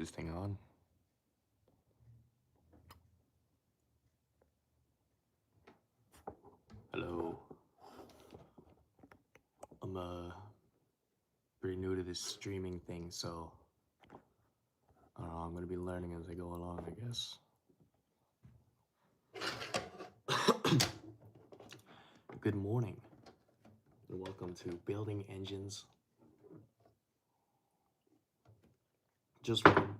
this thing on? Hello. I'm pretty new to this streaming thing, so I don't know, I'm gonna be learning as I go along, I guess. Good morning, and welcome to Building Engines. Just one.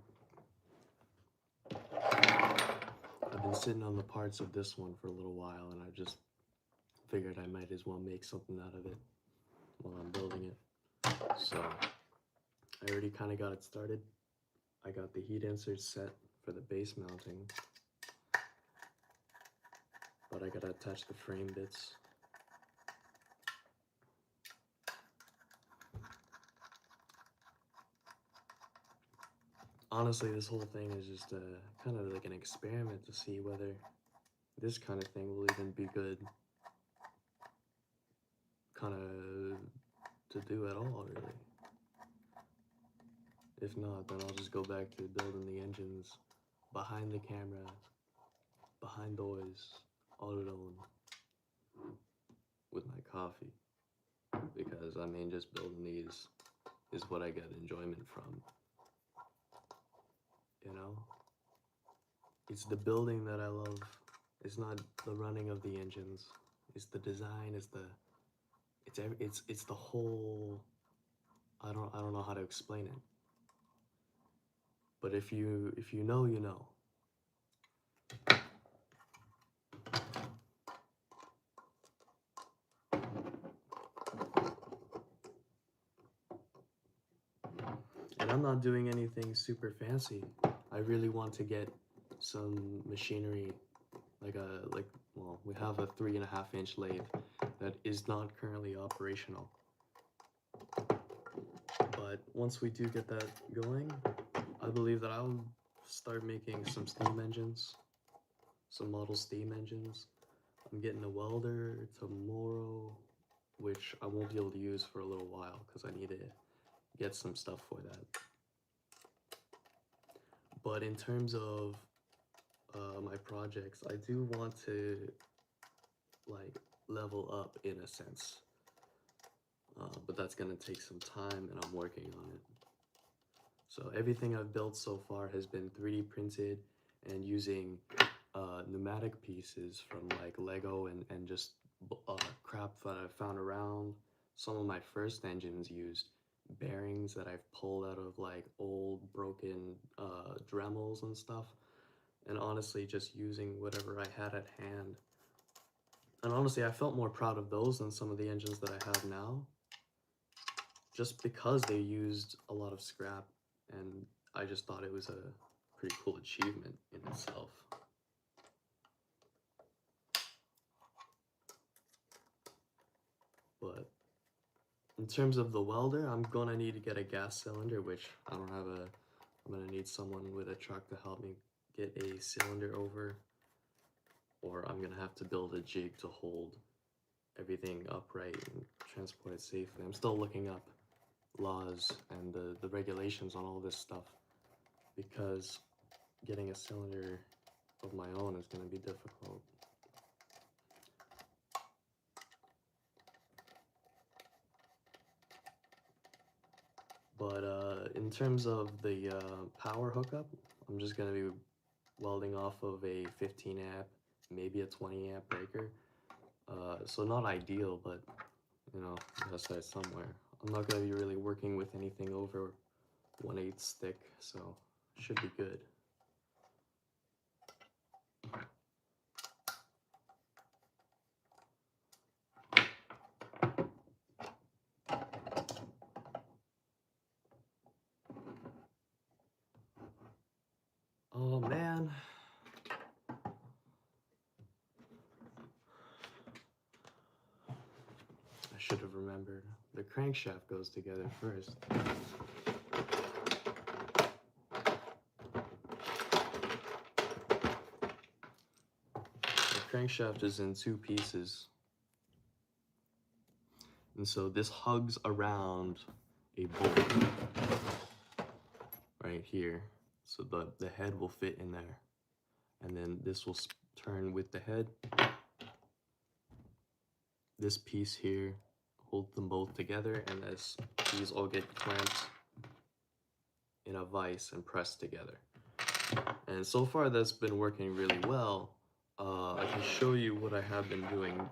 I've been sitting on the parts of this one for a little while, and I just figured I might as well make something out of it while I'm building it. So I already kind of got it started. I got the heat inserts set for the base mounting, but I gotta attach the frame bits. Honestly, this whole thing is just kind of like an experiment to see whether this kind of thing will even be good kind of to do at all, really. If not, then I'll just go back to building the engines behind the camera, behind doors, all alone, with my coffee. Because, I mean, just building these is what I get enjoyment from. You know? It's the building that I love. It's not the running of the engines. It's the design, it's the whole, I don't know how to explain it. But if you know, you know. And I'm not doing anything super fancy. I really want to get some machinery, well, we have a 3.5-inch lathe that is not currently operational. But once we do get that going, I believe that I'll start making some steam engines, some model steam engines. I'm getting a welder tomorrow, which I won't be able to use for a little while because I need to get some stuff for that. But in terms of my projects, I do want to like level up in a sense, but that's gonna take some time, and I'm working on it. So everything I've built so far has been 3D printed and using pneumatic pieces from like Lego and just crap that I found around. Some of my first engines used bearings that I've pulled out of like old broken Dremels and stuff, and honestly just using whatever I had at hand. And honestly, I felt more proud of those than some of the engines that I have now, just because they used a lot of scrap, and I just thought it was a pretty cool achievement in itself. But in terms of the welder, I'm gonna need to get a gas cylinder, which I don't have I'm gonna need someone with a truck to help me get a cylinder over, or I'm gonna have to build a jig to hold everything upright and transport it safely. I'm still looking up laws and the regulations on all this stuff, because getting a cylinder of my own is gonna be difficult. But in terms of the power hookup, I'm just gonna be welding off of a 15 amp, maybe a 20 amp breaker. So not ideal, but you know, I gotta start somewhere. I'm not gonna be really working with anything over 1/8 thick, so should be good. Oh man. I should have remembered. The crankshaft goes together first. The crankshaft is in 2 pieces. And so this hugs around a bolt right here. so the head will fit in there, and then this will turn with the head. This piece here holds them both together, and as these all get clamped in a vise and pressed together. And so far that's been working really well. I can show you what I have been doing,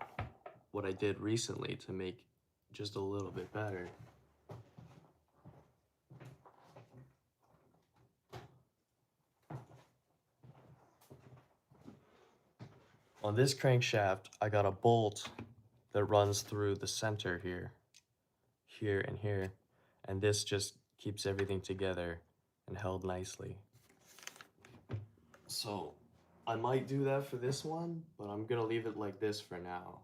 what I did recently to make just a little bit better. On this crankshaft, I got a bolt that runs through the center here, and here, and this just keeps everything together and held nicely. So I might do that for this one, but I'm gonna leave it like this for now.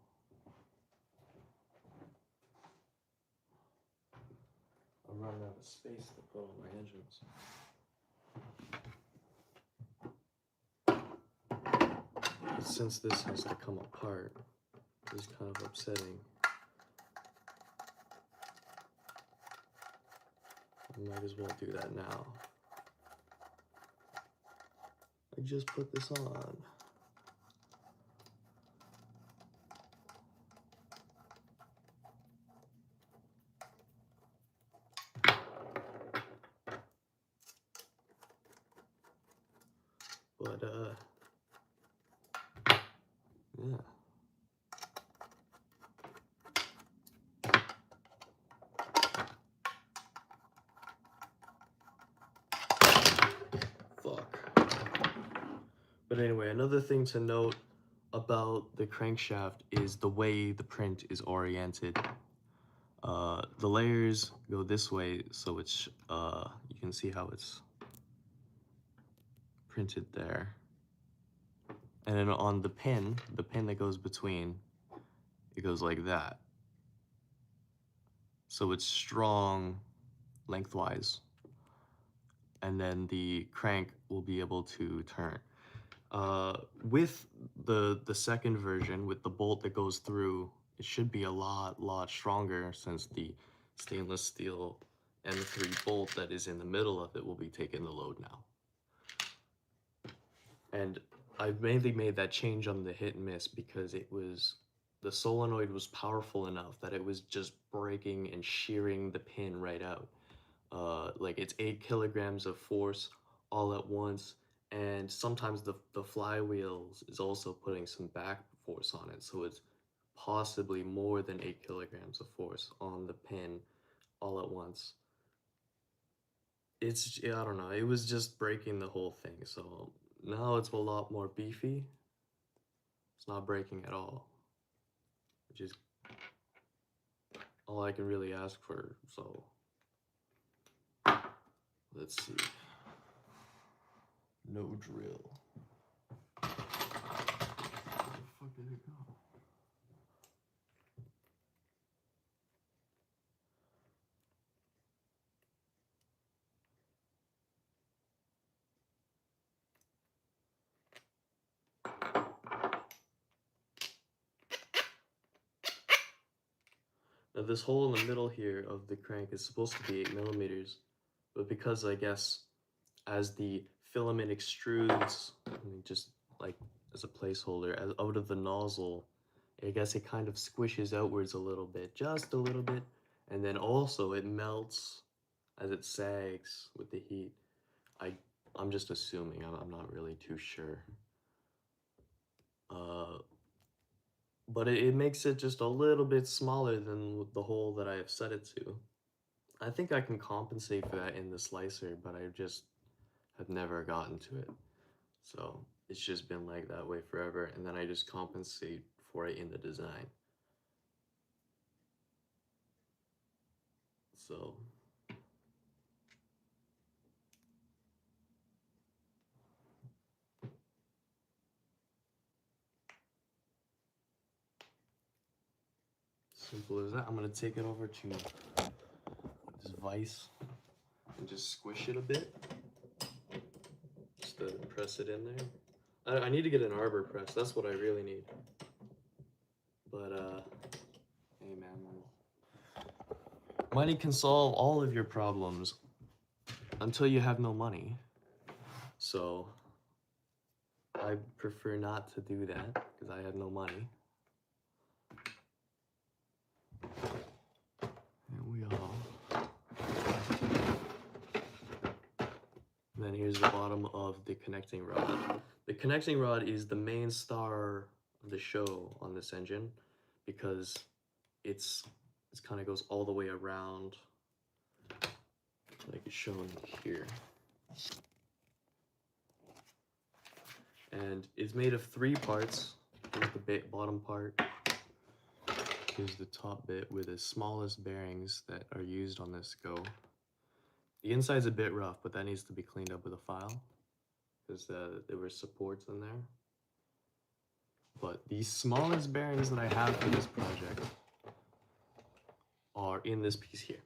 I'm running out of space to put all my engines. But since this has to come apart, it's kind of upsetting. I might as well do that now. I just put this on. But yeah. But anyway, another thing to note about the crankshaft is the way the print is oriented. The layers go this way, so it's you can see how it's printed there. And then on the pin that goes between, it goes like that. So it's strong lengthwise. And then the crank will be able to turn. With the second version, with the bolt that goes through, it should be a lot stronger, since the stainless steel M3 bolt that is in the middle of it will be taking the load now. And I've mainly made that change on the hit and miss because the solenoid was powerful enough that it was just breaking and shearing the pin right out. Like it's 8 kilograms of force all at once, and sometimes the flywheels is also putting some back force on it, so it's possibly more than 8 kilograms of force on the pin all at once. I don't know, it was just breaking the whole thing, so now it's a lot more beefy. It's not breaking at all, which is all I can really ask for, so let's see. No drill. Where the fuck did it go? Now this hole in the middle here of the crank is supposed to be 8 millimeters, but because I guess as the filament extrudes, just like as a placeholder, out of the nozzle, I guess it kind of squishes outwards a little bit, just a little bit, and then also it melts as it sags with the heat. I'm just assuming, I'm not really too sure. But it makes it just a little bit smaller than the hole that I have set it to. I think I can compensate for that in the slicer, but I just have never gotten to it. So it's just been like that way forever, and then I just compensate for it in the design. So simple as that. I'm gonna take it over to this vise and just squish it a bit. Just to press it in there. I need to get an arbor press. That's what I really need. But hey man, money can solve all of your problems until you have no money. So I prefer not to do that because I have no money. Here we are. And then here's the bottom of the connecting rod. The connecting rod is the main star of the show on this engine because it kind of goes all the way around, like it's shown here. And it's made of 3 parts. Here's the bottom part. Here's the top bit with the smallest bearings that are used on this go. The inside's a bit rough, but that needs to be cleaned up with a file because there were supports in there. But the smallest bearings that I have for this project are in this piece here.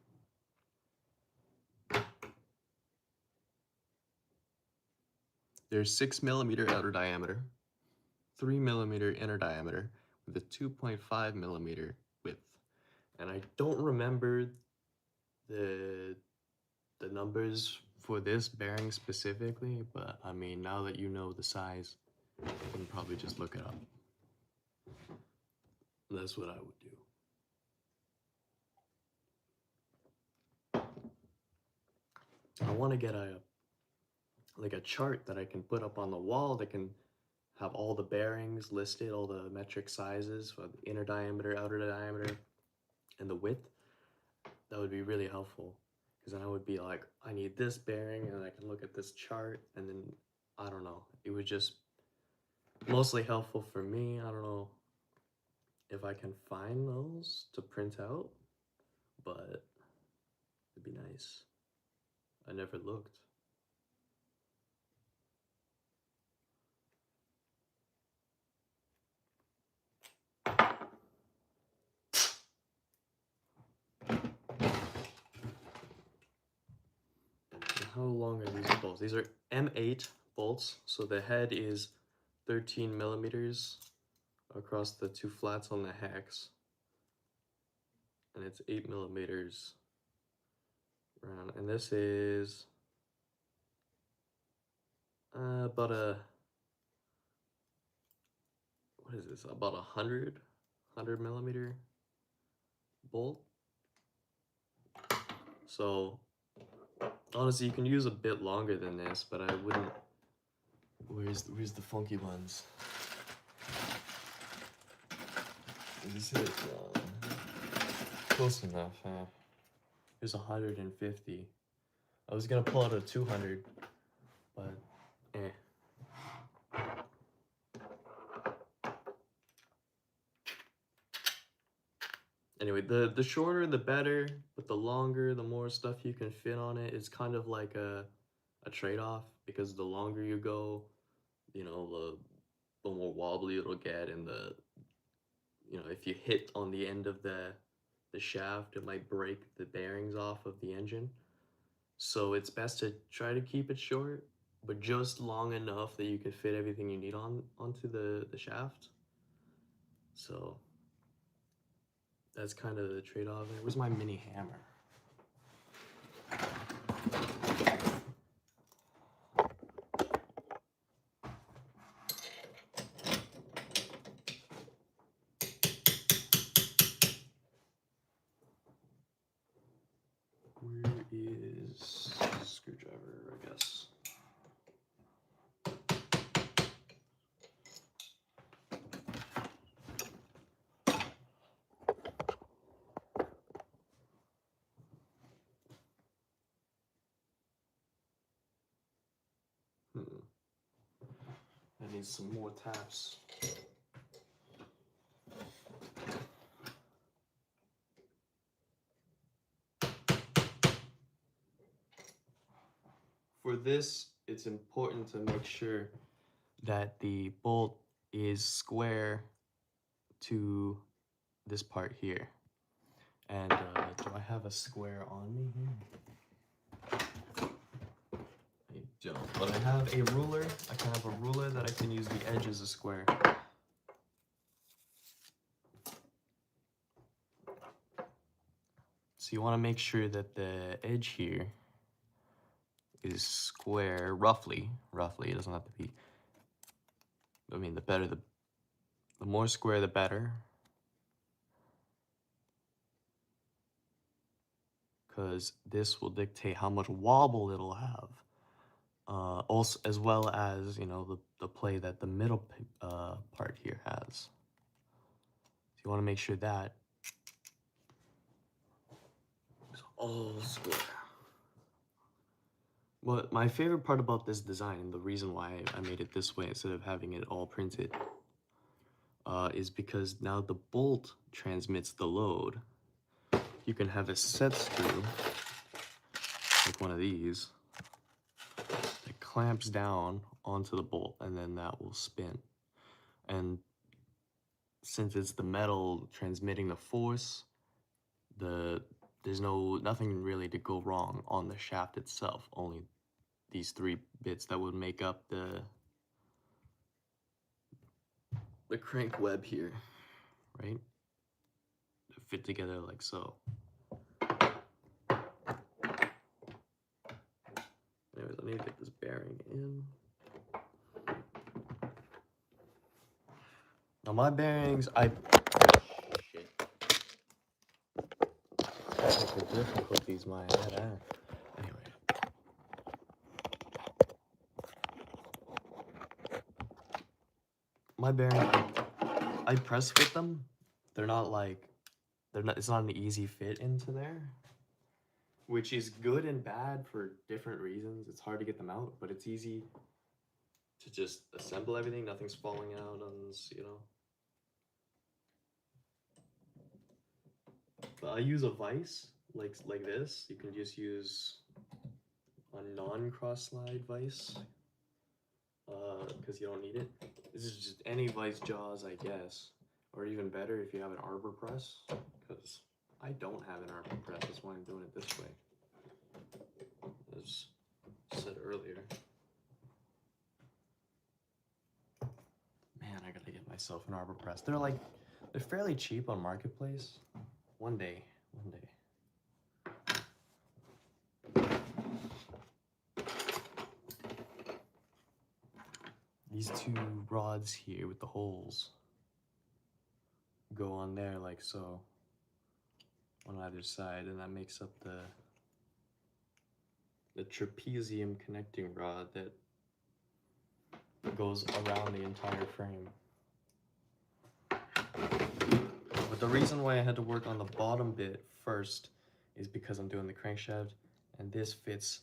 There's 6mm outer diameter, 3mm inner diameter with a 2.5mm width. And I don't remember the numbers for this bearing specifically, but I mean, now that you know the size, you can probably just look it up. That's what I would do. I want to get a chart that I can put up on the wall that can have all the bearings listed, all the metric sizes for the inner diameter, outer diameter, and the width. That would be really helpful because then I would be like, I need this bearing, and I can look at this chart, and then I don't know. It would just mostly helpful for me. I don't know if I can find those to print out, but it'd be nice. I never looked. How long are these bolts? These are M8 bolts, so the head is 13mm across the 2 flats on the hex, and it's 8mm round. And this is about a, what is this? About 100mm bolt. So honestly, you can use a bit longer than this, but I wouldn't. Where's the funky ones? Is it close enough, huh? Here's 150. I was gonna pull out a 200, but Anyway, the shorter the better, but the longer, the more stuff you can fit on it. It's kind of like a trade-off because the longer you go, you know, the more wobbly it'll get, and if you hit on the end of the shaft, it might break the bearings off of the engine. So it's best to try to keep it short, but just long enough that you can fit everything you need onto the shaft. So that's kind of the trade-off there. Where's my mini hammer? Where is the screwdriver, I guess? I need some more taps. For this, it's important to make sure that the bolt is square to this part here. And do I have a square on me here? I don't, but I have a ruler. I can have a ruler that I can use the edge as a square. So you want to make sure that the edge here is square, roughly. It doesn't have to be. I mean, the more square, the better. Because this will dictate how much wobble it'll have. Also, as well as, you know, the play that the middle part here has. So you want to make sure that it's all square. But my favorite part about this design, the reason why I made it this way instead of having it all printed, is because now the bolt transmits the load. You can have a set screw, like one of these, that clamps down onto the bolt, and then that will spin. And since it's the metal transmitting the force, there's nothing really to go wrong on the shaft itself. Only these 3 bits that would make up the crank web here, right? Fit together like so. Anyways, I need to get this bearing in. Now my bearings, shit. Technical difficulties, my head. Anyway. My bearings, I press fit them. They're not like, it's not an easy fit into there. Which is good and bad for different reasons. It's hard to get them out, but it's easy to just assemble everything. Nothing's falling out on this, you know. But I use a vise like this. You can just use a non-cross slide vise because you don't need it. This is just any vise jaws, I guess, or even better if you have an arbor press, because I don't have an arbor press. That's why I'm doing it this way. As said earlier. Man, I gotta get myself an arbor press. They're fairly cheap on Marketplace. One day. These 2 rods here with the holes go on there like so, on either side, and that makes up the trapezium connecting rod that goes around the entire frame. But the reason why I had to work on the bottom bit first is because I'm doing the crankshaft, and this fits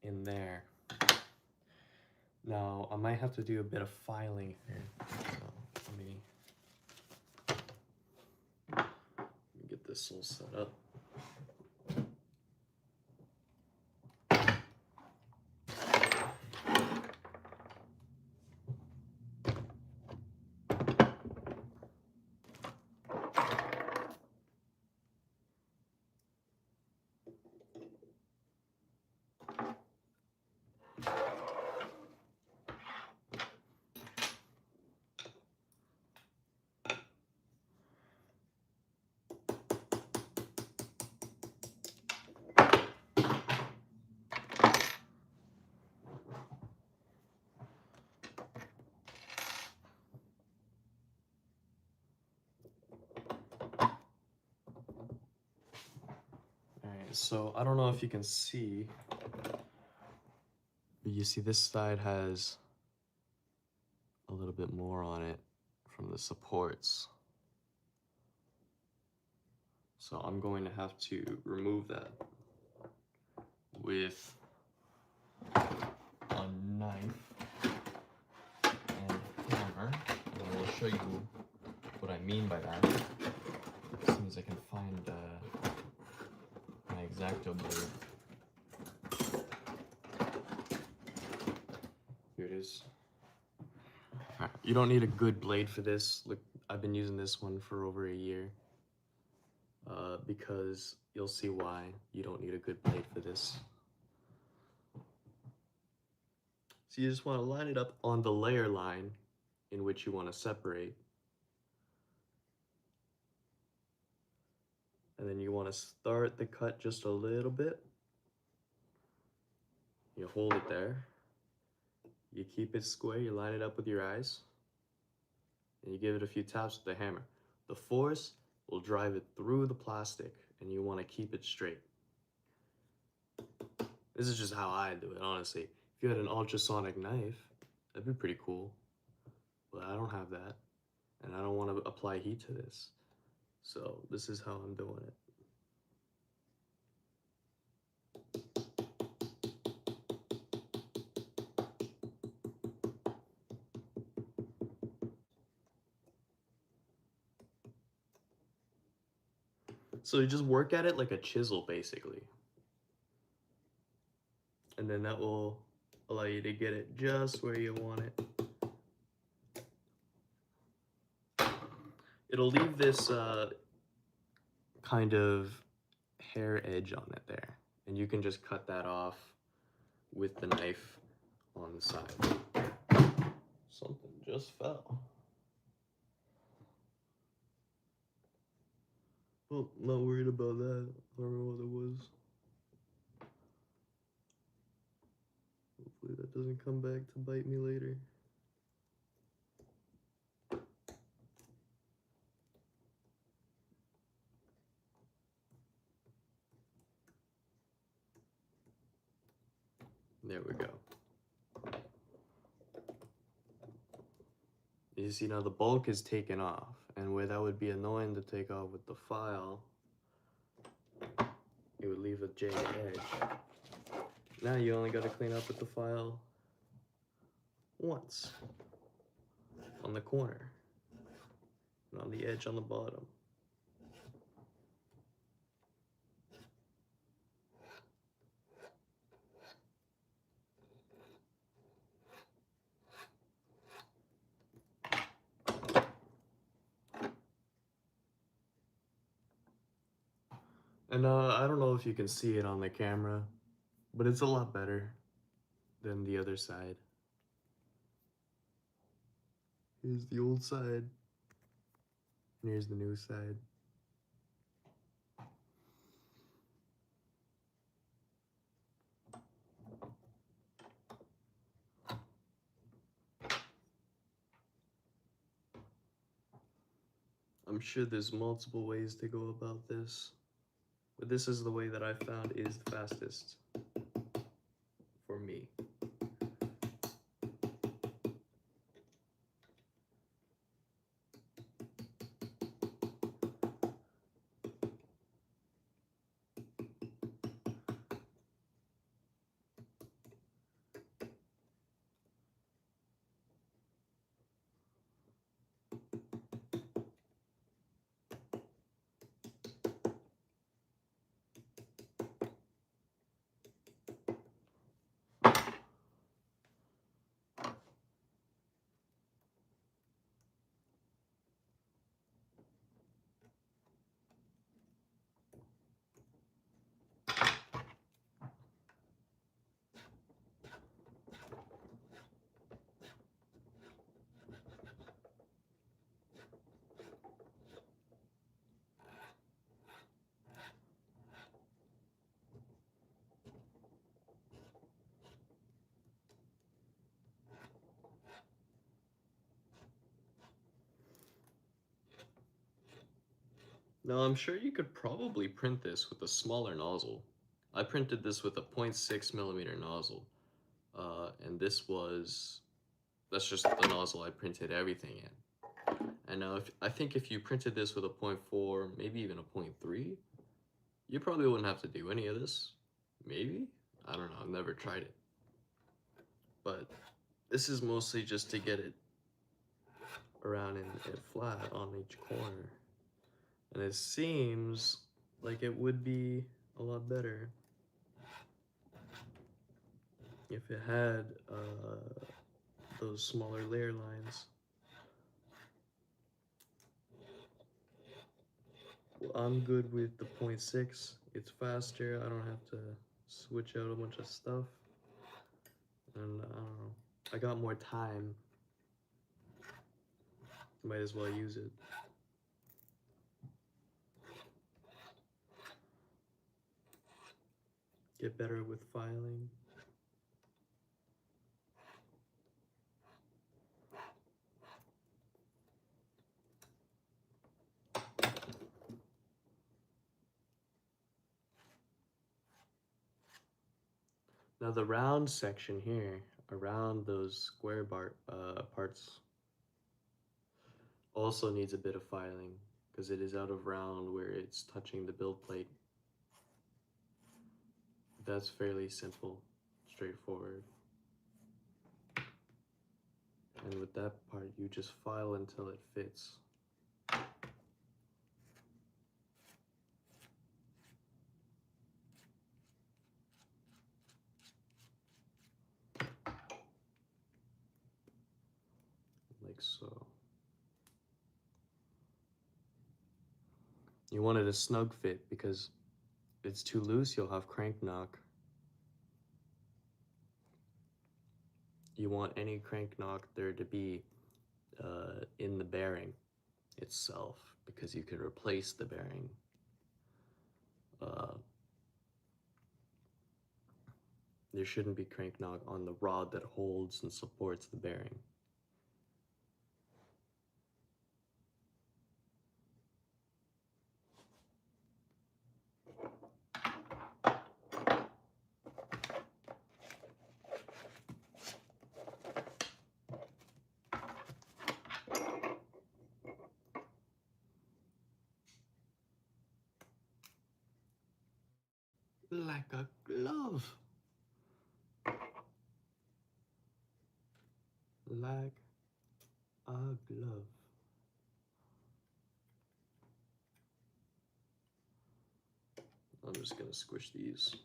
in there. Now, I might have to do a bit of filing here. So let me get this all set up. So I don't know if you can see, but you see this side has a little bit more on it from the supports. So I'm going to have to remove that with a knife and hammer. And I will show you what I mean by that as soon as I can find my X-Acto blade. Here it is. Right. You don't need a good blade for this. Look, I've been using this one for over a year because you'll see why you don't need a good blade for this. So you just want to line it up on the layer line in which you want to separate. And then you want to start the cut just a little bit. You hold it there. You keep it square, you line it up with your eyes, and you give it a few taps with the hammer. The force will drive it through the plastic, and you want to keep it straight. This is just how I do it, honestly. If you had an ultrasonic knife, that'd be pretty cool. But I don't have that, and I don't want to apply heat to this. So this is how I'm doing it. So you just work at it like a chisel, basically. And then that will allow you to get it just where you want it. It'll leave this kind of hair edge on it there. And you can just cut that off with the knife on the side. Something just fell. Well, not worried about that. I don't know what it was. Hopefully that doesn't come back to bite me later. There we go. You see now the bulk is taken off, and where that would be annoying to take off with the file, it would leave a jagged edge. Now you only got to clean up with the file once on the corner and on the edge on the bottom. And I don't know if you can see it on the camera, but it's a lot better than the other side. Here's the old side, and here's the new side. I'm sure there's multiple ways to go about this, but this is the way that I found is the fastest for me. Now I'm sure you could probably print this with a smaller nozzle. I printed this with a 0.6 millimeter nozzle, and that's just the nozzle I printed everything in. And now I think if you printed this with a 0.4, maybe even a 0.3, you probably wouldn't have to do any of this. Maybe? I don't know, I've never tried it. But this is mostly just to get it around and flat on each corner. And it seems like it would be a lot better if it had those smaller layer lines. Well, I'm good with the 0.6. It's faster. I don't have to switch out a bunch of stuff. And I don't know. I got more time. Might as well use it. Get better with filing. Now the round section here, around those square parts, also needs a bit of filing because it is out of round where it's touching the build plate. That's fairly simple, straightforward. And with that part, you just file until it fits. Like so. You want it a snug fit because if it's too loose, you'll have crank knock. You want any crank knock there to be in the bearing itself because you can replace the bearing. There shouldn't be crank knock on the rod that holds and supports the bearing. Like a glove. Like a glove. I'm just gonna squish these.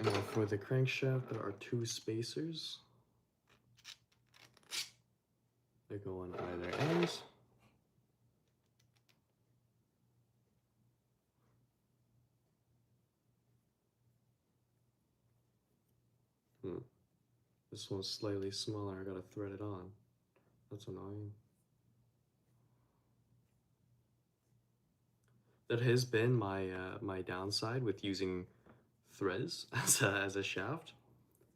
Now for the crankshaft, there are two spacers. They go on either end. This one's slightly smaller. I gotta thread it on. That's annoying. That has been my downside with using threads as a shaft.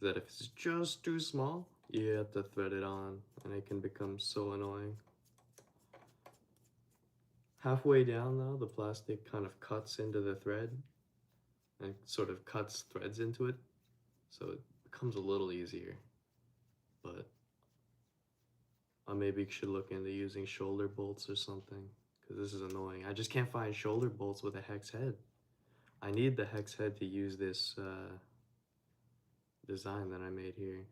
That if it's just too small, you have to thread it on, and it can become so annoying. Halfway down though, the plastic kind of cuts into the thread and sort of cuts threads into it, so it becomes a little easier. But I maybe should look into using shoulder bolts or something, because this is annoying. I just can't find shoulder bolts with a hex head. I need the hex head to use this design that I made here.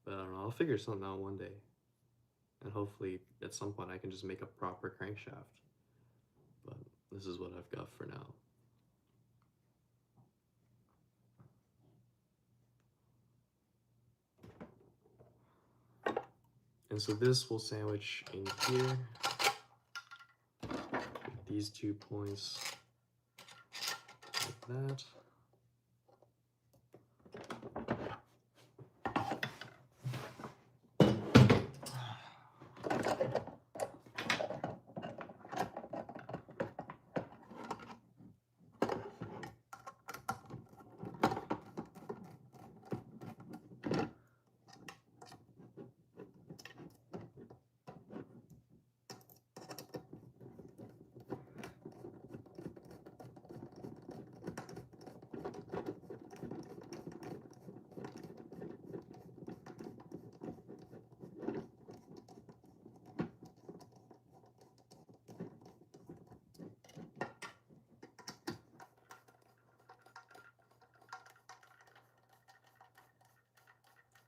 But I don't know, I'll figure something out one day. And hopefully at some point I can just make a proper crankshaft. But this is what I've got for now. And so this will sandwich in here with these 2 points like that.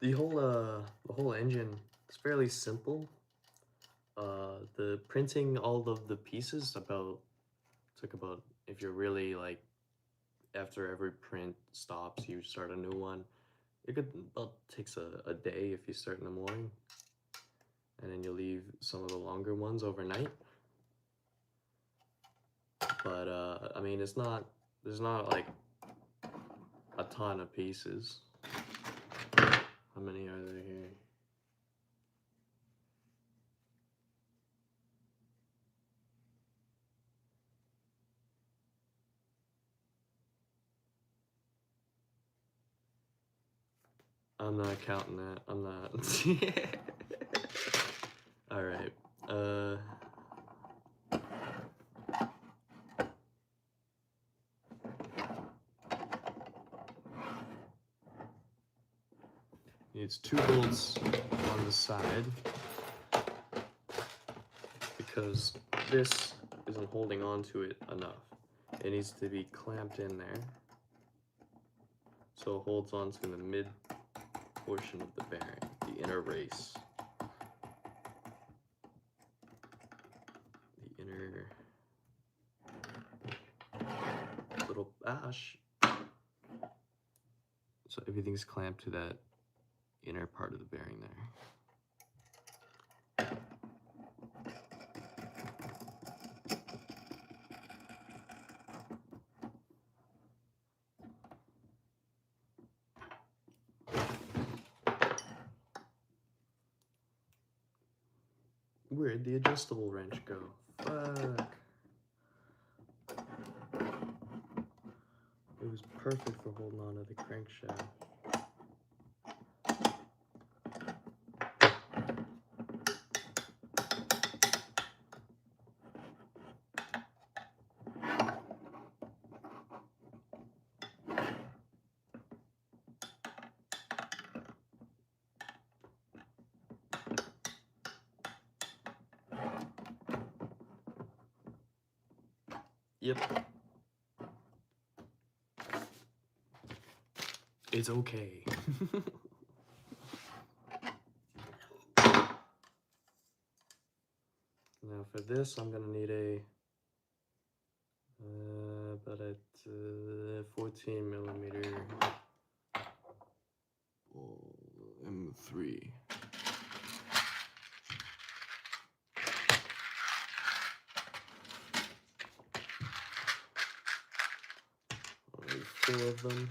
The whole engine is fairly simple. The printing all of the pieces took about, if you're really like, after every print stops, you start a new one. It about takes a day if you start in the morning, and then you leave some of the longer ones overnight. But I mean, there's not like a ton of pieces. How many are there here? I'm not counting that. I'm not. All right. Needs 2 bolts on the side because this isn't holding on to it enough. It needs to be clamped in there so it holds on to the mid portion of the bearing, the inner race. The inner little ash. So everything's clamped to that inner part of the bearing there. Where'd the adjustable wrench go? Fuck. It was perfect for holding on to the crankshaft. Yep. It's okay. Now for this, I'm gonna need about a 14 millimeter M3. Only 4 of them.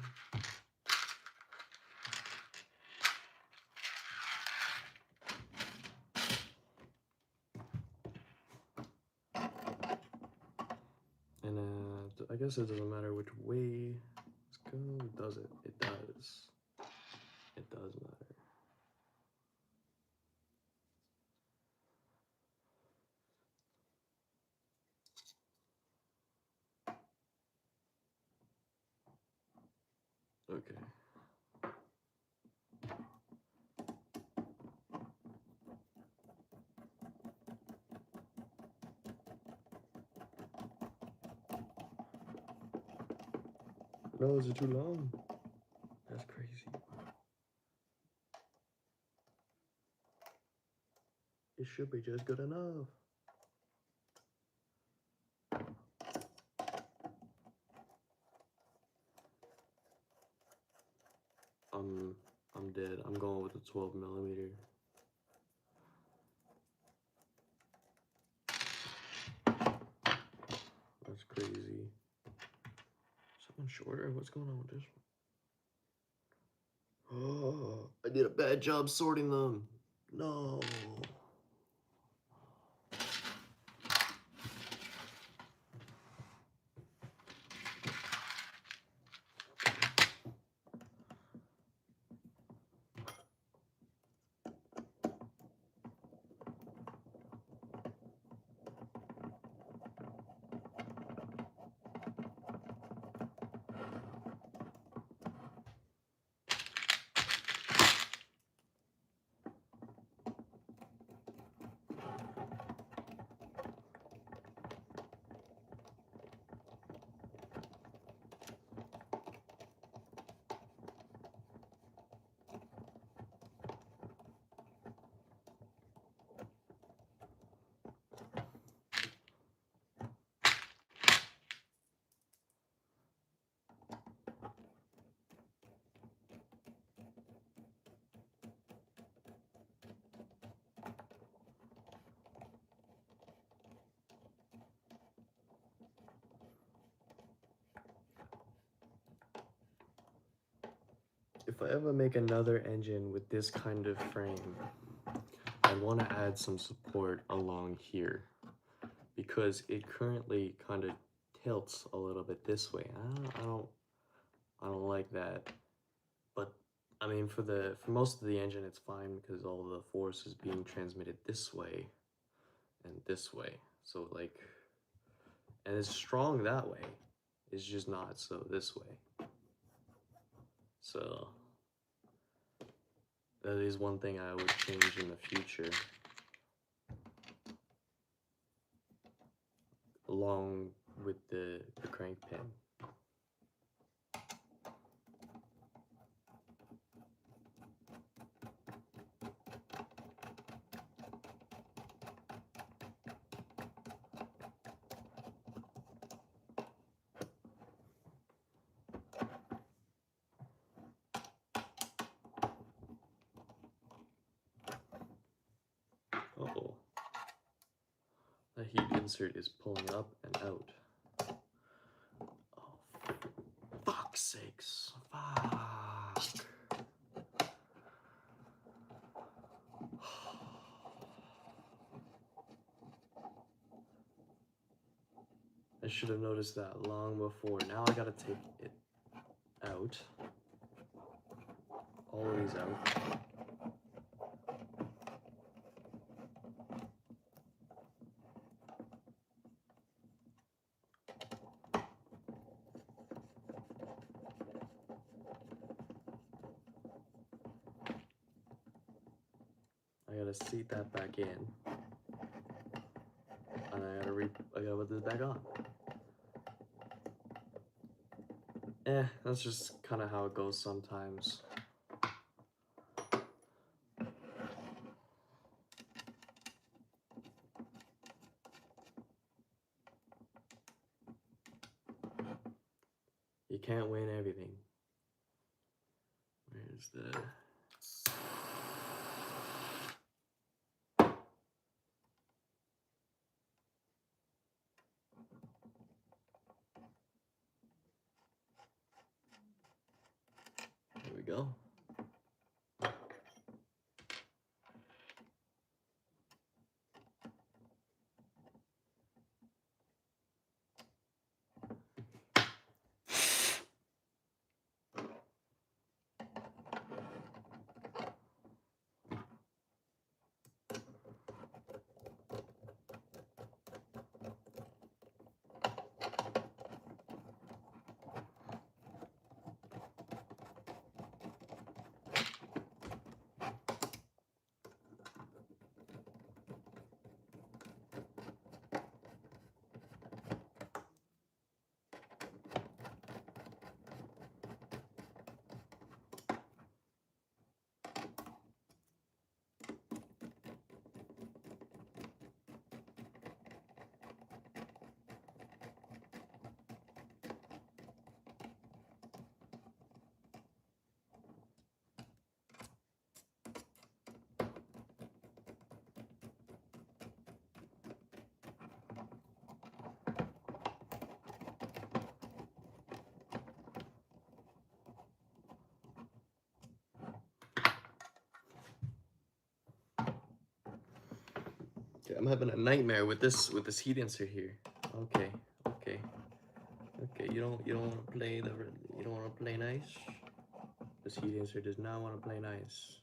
And I guess it doesn't matter which way let's go. Does it? It does. It does matter. Okay. No, is it too long? That's crazy. It should be just good enough. I'm dead. I'm going with the 12 millimeter. That's crazy. Something shorter? What's going on with this one? Oh, I did a bad job sorting them. No. If I ever make another engine with this kind of frame, I want to add some support along here because it currently kind of tilts a little bit this way. I don't like that, but I mean, for most of the engine, it's fine because all the force is being transmitted this way and this way. So like, and it's strong that way. It's just not so this way. So that is one thing I would change in the future, along with the crank pin. Uh-oh. The heat insert is pulling up and out. Oh, fuck's sakes. Fuck. I should have noticed that long before. Now I gotta take it out. All of these out. I gotta seat that back in. And I gotta put this back on. That's just kind of how it goes sometimes. You can't win everything. Where's the... There we go. I'm having a nightmare with this heat insert here. Okay. You don't want to play nice. This heat insert does not want to play nice.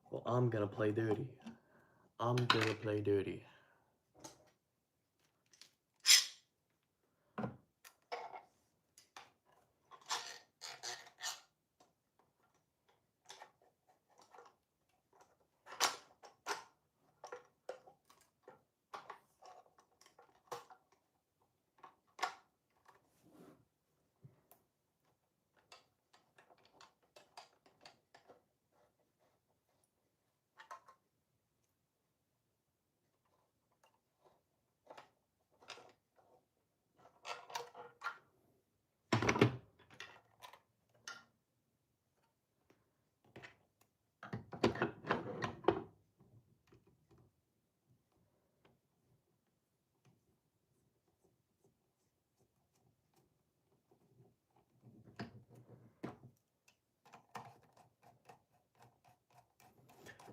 Well, I'm gonna play dirty.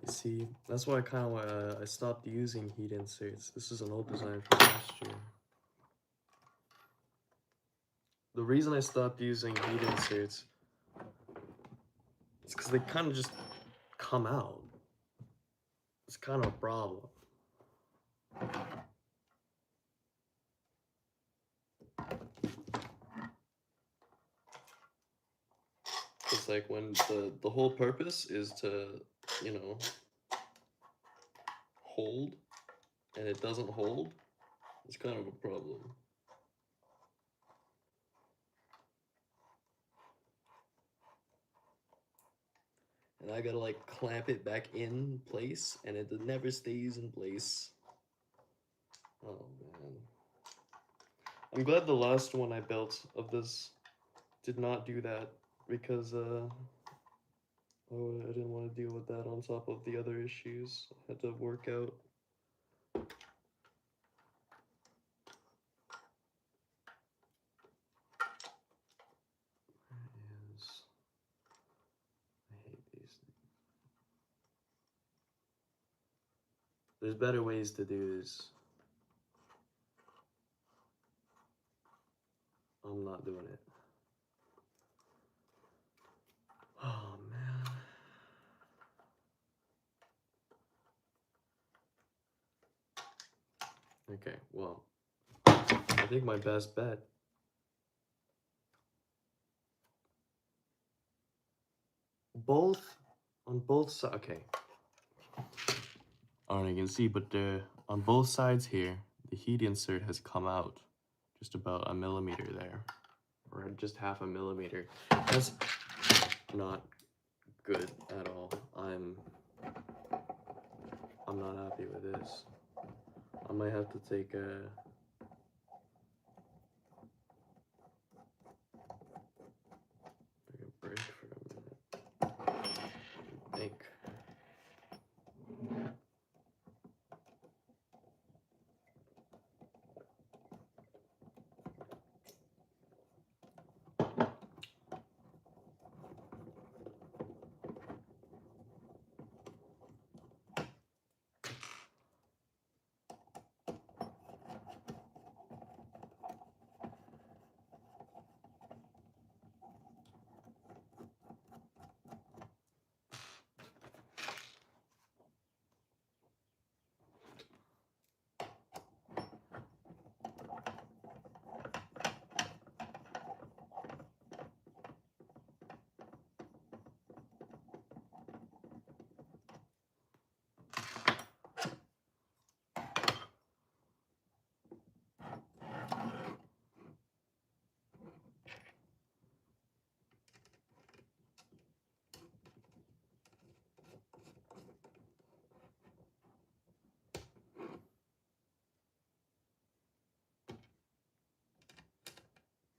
See, that's why I stopped using heat inserts. This is an old design from last year. The reason I stopped using heat inserts It's because they kind of just come out. It's kind of a problem. It's like when the whole purpose is to, you know, hold, and it doesn't hold, it's kind of a problem. And I gotta like clamp it back in place, and it never stays in place. Oh man. I'm glad the last one I built of this did not do that, because oh, I didn't want to deal with that on top of the other issues I had to work out. I hate these things. There's better ways to do this. I'm not doing it. Oh man. Okay, well, I think my best bet on both sides. Okay, I don't know if you can see, but on both sides here, the heat insert has come out just about a millimeter there, or just half a millimeter. That's not good at all. I'm not happy with this. I might have to take a break for a minute. I think.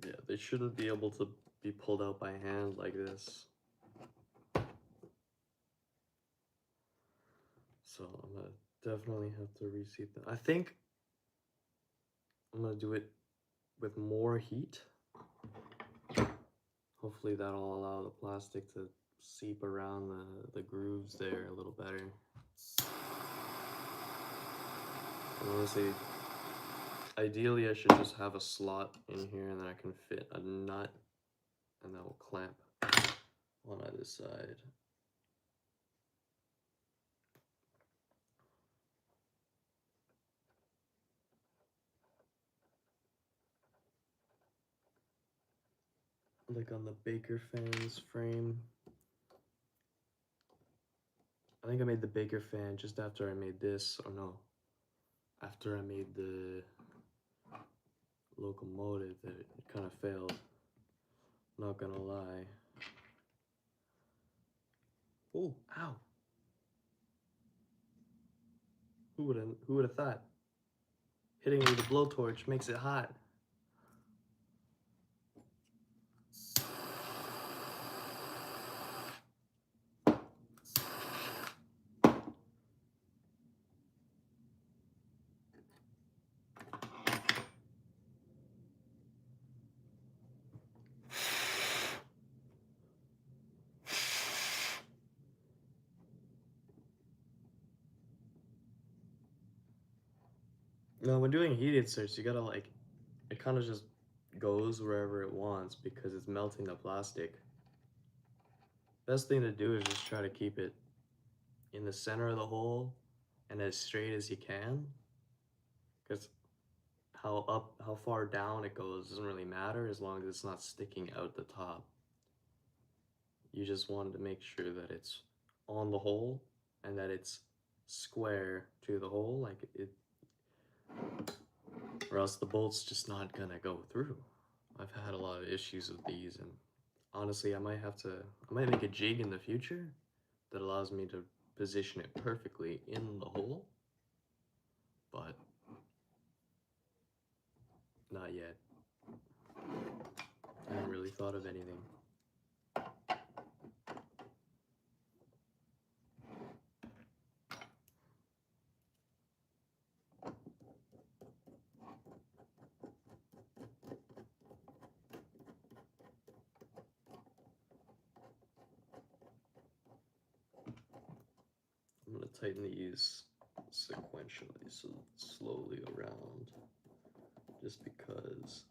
Yeah, they shouldn't be able to be pulled out by hand like this. So I'm gonna definitely have to reseat that. I think I'm gonna do it with more heat. Hopefully that'll allow the plastic to seep around the grooves there a little better. And honestly, ideally I should just have a slot in here and then I can fit a nut and that will clamp on either side. Like on the Baker fan's frame. I think I made the Baker fan just after I made this, or no, after I made the locomotive that it kind of failed. Not gonna lie. Oh, ow. Who would have thought? Hitting it with a blowtorch makes it hot. No, when doing heat inserts, you gotta like, it kind of just goes wherever it wants because it's melting the plastic. best thing to do is just try to keep it in the center of the hole and as straight as you can, because how far down it goes doesn't really matter as long as it's not sticking out the top. You just want to make sure that it's on the hole and that it's square to the hole, like it, or else the bolt's just not gonna go through. I've had a lot of issues with these, and honestly, I might make a jig in the future that allows me to position it perfectly in the hole, but not yet. I haven't really thought of anything. I'm gonna tighten these sequentially, so slowly around, just because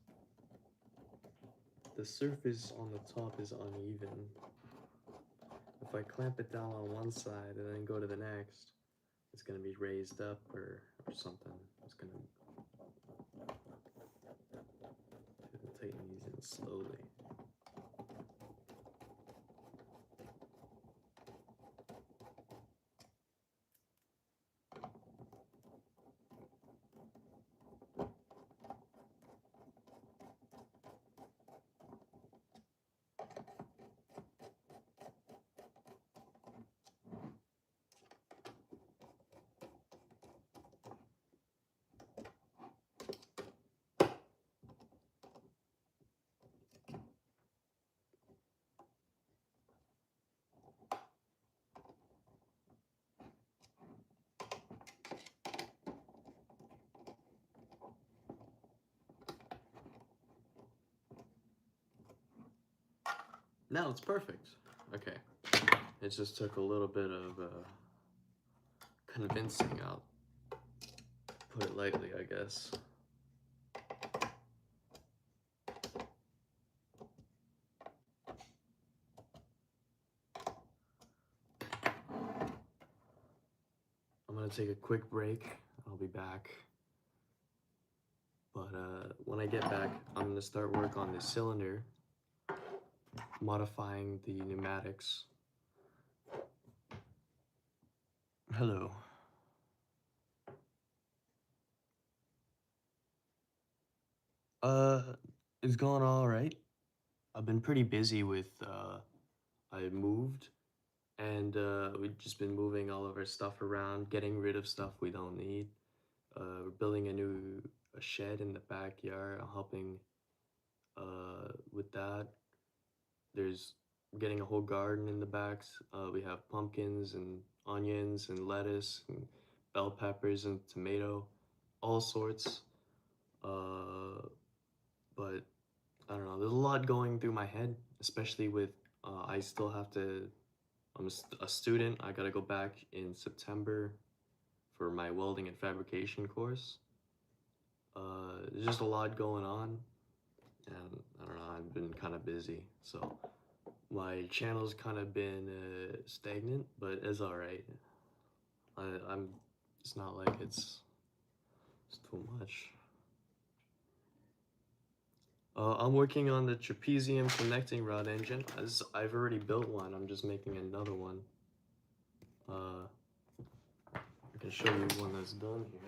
the surface on the top is uneven. If I clamp it down on one side and then go to the next, it's gonna be raised up or something. It's gonna tighten these in slowly. Now it's perfect. Okay. It just took a little bit of convincing, I'll put it lightly, I guess. I'm gonna take a quick break. I'll be back. But when I get back, I'm gonna start work on this cylinder, modifying the pneumatics. Hello. It's going all right. I've been pretty busy with, I moved, and we've just been moving all of our stuff around, getting rid of stuff we don't need. We're building a shed in the backyard. I'm helping with that. We're getting a whole garden in the backs. We have pumpkins and onions and lettuce and bell peppers and tomato, all sorts. But I don't know. There's a lot going through my head, especially with I still have to. I'm a student. I gotta go back in September for my welding and fabrication course. There's just a lot going on, and I don't know. I've been kind of busy, so my channel's kind of been stagnant, but it's all right. I'm. It's not like it's too much. I'm working on the Trapezium connecting rod engine. I've already built one. I'm just making another one. I can show you one that's done here.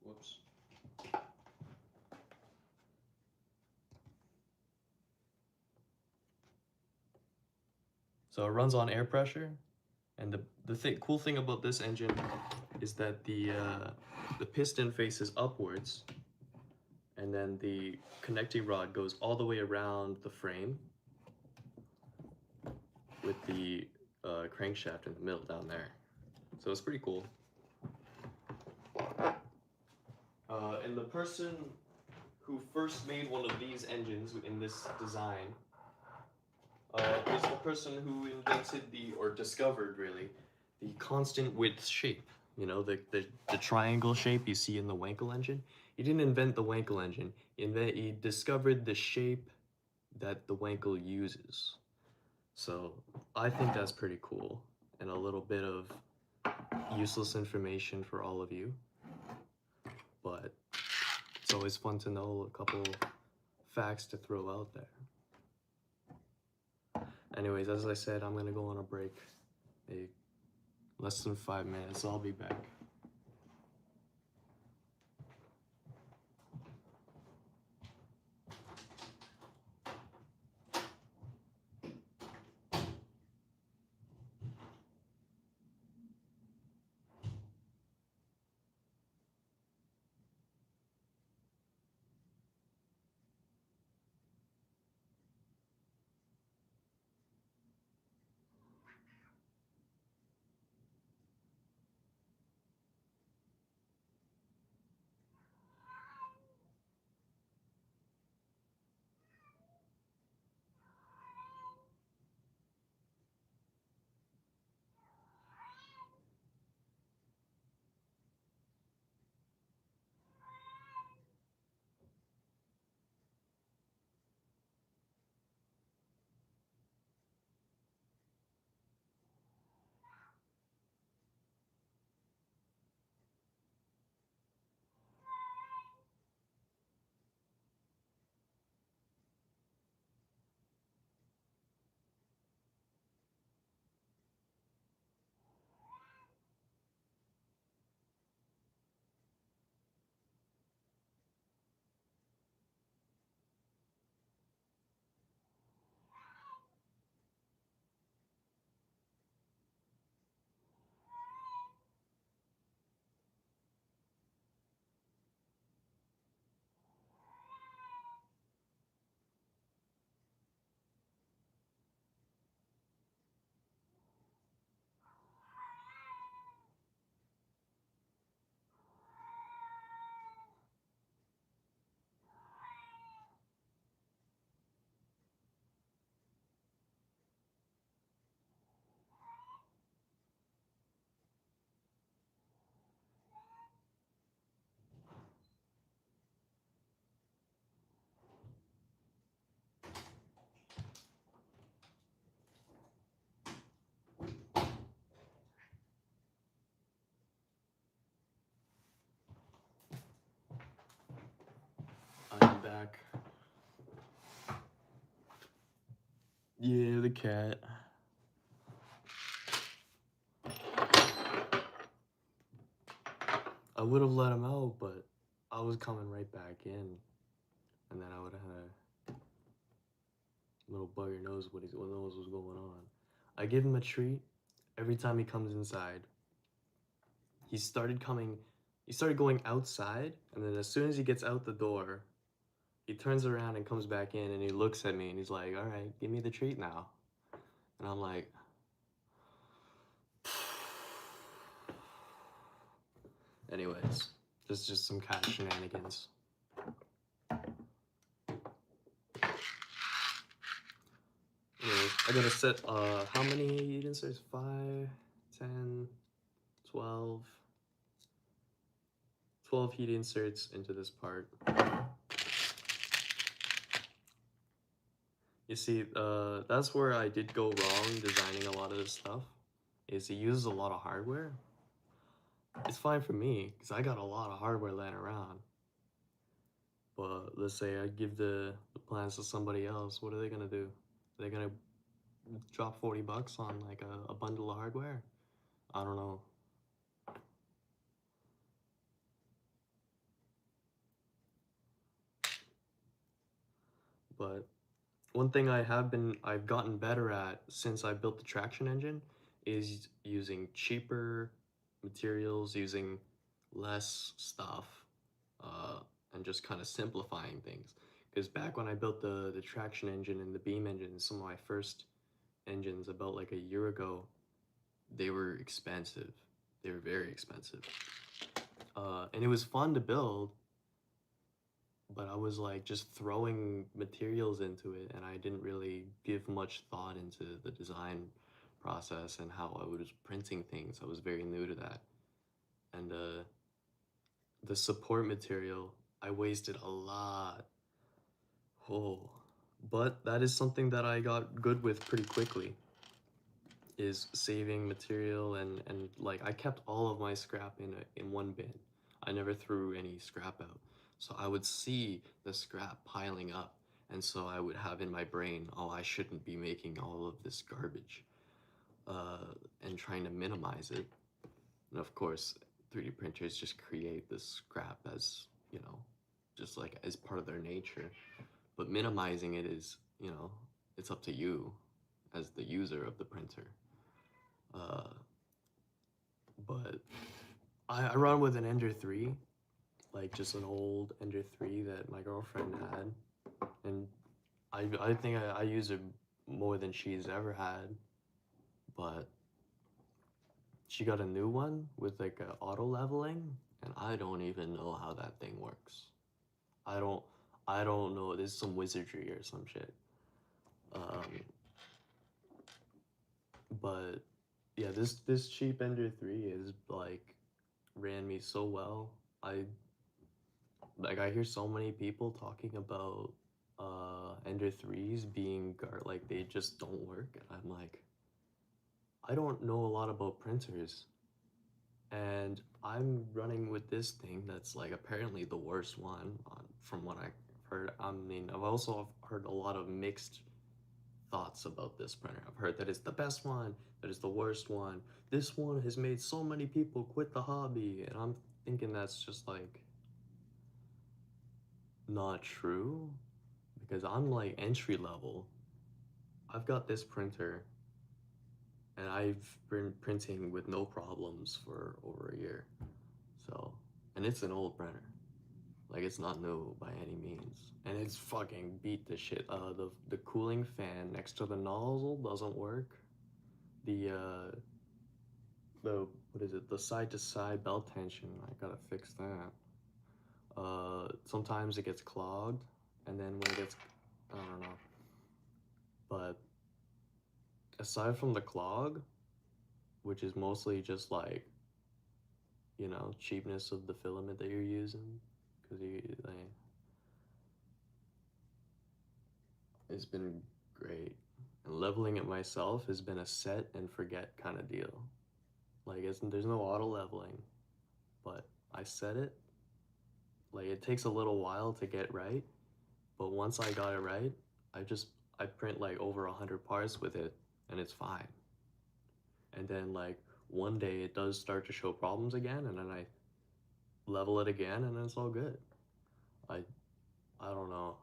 Whoops. So it runs on air pressure, and the cool thing about this engine is that the piston faces upwards, and then the connecting rod goes all the way around the frame with the crankshaft in the middle down there. So it's pretty cool. And the person who first made one of these engines in this design is the person who invented or discovered really, the constant width shape. You know, the triangle shape you see in the Wankel engine. He didn't invent the Wankel engine. He discovered the shape that the Wankel uses. So I think that's pretty cool and a little bit of useless information for all of you. But it's always fun to know a couple facts to throw out there. Anyways, as I said, I'm gonna go on a break. Less than 5 minutes. I'll be back. I'm back. Yeah, the cat. I would have let him out, but I was coming right back in, and then I would have had a little bugger knows what knows what's going on. I give him a treat every time he comes inside. He started coming, he started going outside, and then as soon as he gets out the door, he turns around and comes back in, and he looks at me, and he's like, "All right, give me the treat now." And I'm like, anyways, just some cat shenanigans. Anyways, I gotta set, how many heat inserts? 5, 10, 12. 12 heat inserts into this part. You see, that's where I did go wrong designing a lot of this stuff, is he uses a lot of hardware. It's fine for me, because I got a lot of hardware laying around. But let's say I give the plans to somebody else, what are they gonna do? Are they gonna drop 40 bucks on like a bundle of hardware? I don't know. But one thing I've gotten better at since I built the traction engine is using cheaper materials, using less stuff, uh, and just kind of simplifying things. Because back when I built the traction engine and the beam engine, some of my first engines about like a year ago, they were expensive. They were very expensive. And it was fun to build, but I was like just throwing materials into it, and I didn't really give much thought into the design process and how I was printing things. I was very new to that. And the support material, I wasted a lot. Oh, But that is something that I got good with pretty quickly, is saving material, and like I kept all of my scrap in one bin. I never threw any scrap out. So I would see the scrap piling up, and so I would have in my brain, oh, I shouldn't be making all of this garbage, and trying to minimize it. And of course, 3D printers just create this scrap as, just like as part of their nature. But minimizing it is, it's up to you as the user of the printer. Uh, but I run with an Ender 3, like just an old Ender 3 that my girlfriend had. And I think I use it more than she's ever had. But she got a new one with like a auto leveling, and I don't even know how that thing works. I don't I don't know. There's some wizardry or some shit. Um, but yeah, this cheap Ender 3 is like ran me so well. I hear so many people talking about Ender 3s being like they just don't work. And I'm like, I don't know a lot about printers, and I'm running with this thing that's like apparently the worst one from what I've heard. I mean, I've also heard a lot of mixed thoughts about this printer. I've heard that it's the best one, that it's the worst one. This one has made so many people quit the hobby, and I'm thinking that's just like not true, because I'm like entry level. I've got this printer and I've been printing with no problems for over a year. So, and it's an old printer. Like it's not new by any means. And it's fucking beat the shit. The cooling fan next to the nozzle doesn't work. The what is it? The side to side belt tension. I gotta fix that. Sometimes it gets clogged, and then when it gets, I don't know. But aside from the clog, which is mostly just like, cheapness of the filament that you're using, because it's been great. And leveling it myself has been a set and forget kind of deal. Like there's no auto leveling, but I set it. Like it takes a little while to get right, but once I got it right, I print like over 100 parts with it, and it's fine. And then like one day it does start to show problems again, and then I level it again, and then it's all good. I I don't know.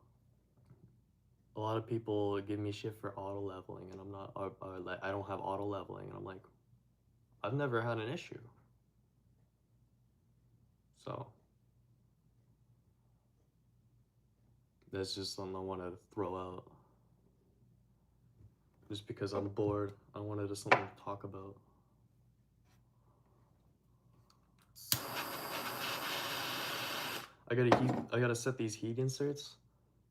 A lot of people give me shit for auto leveling, and I'm not. Or like I don't have auto leveling, and I'm like, I've never had an issue. So that's just something I want to throw out, just because I'm bored. I wanted to something to talk about. I gotta set these heat inserts.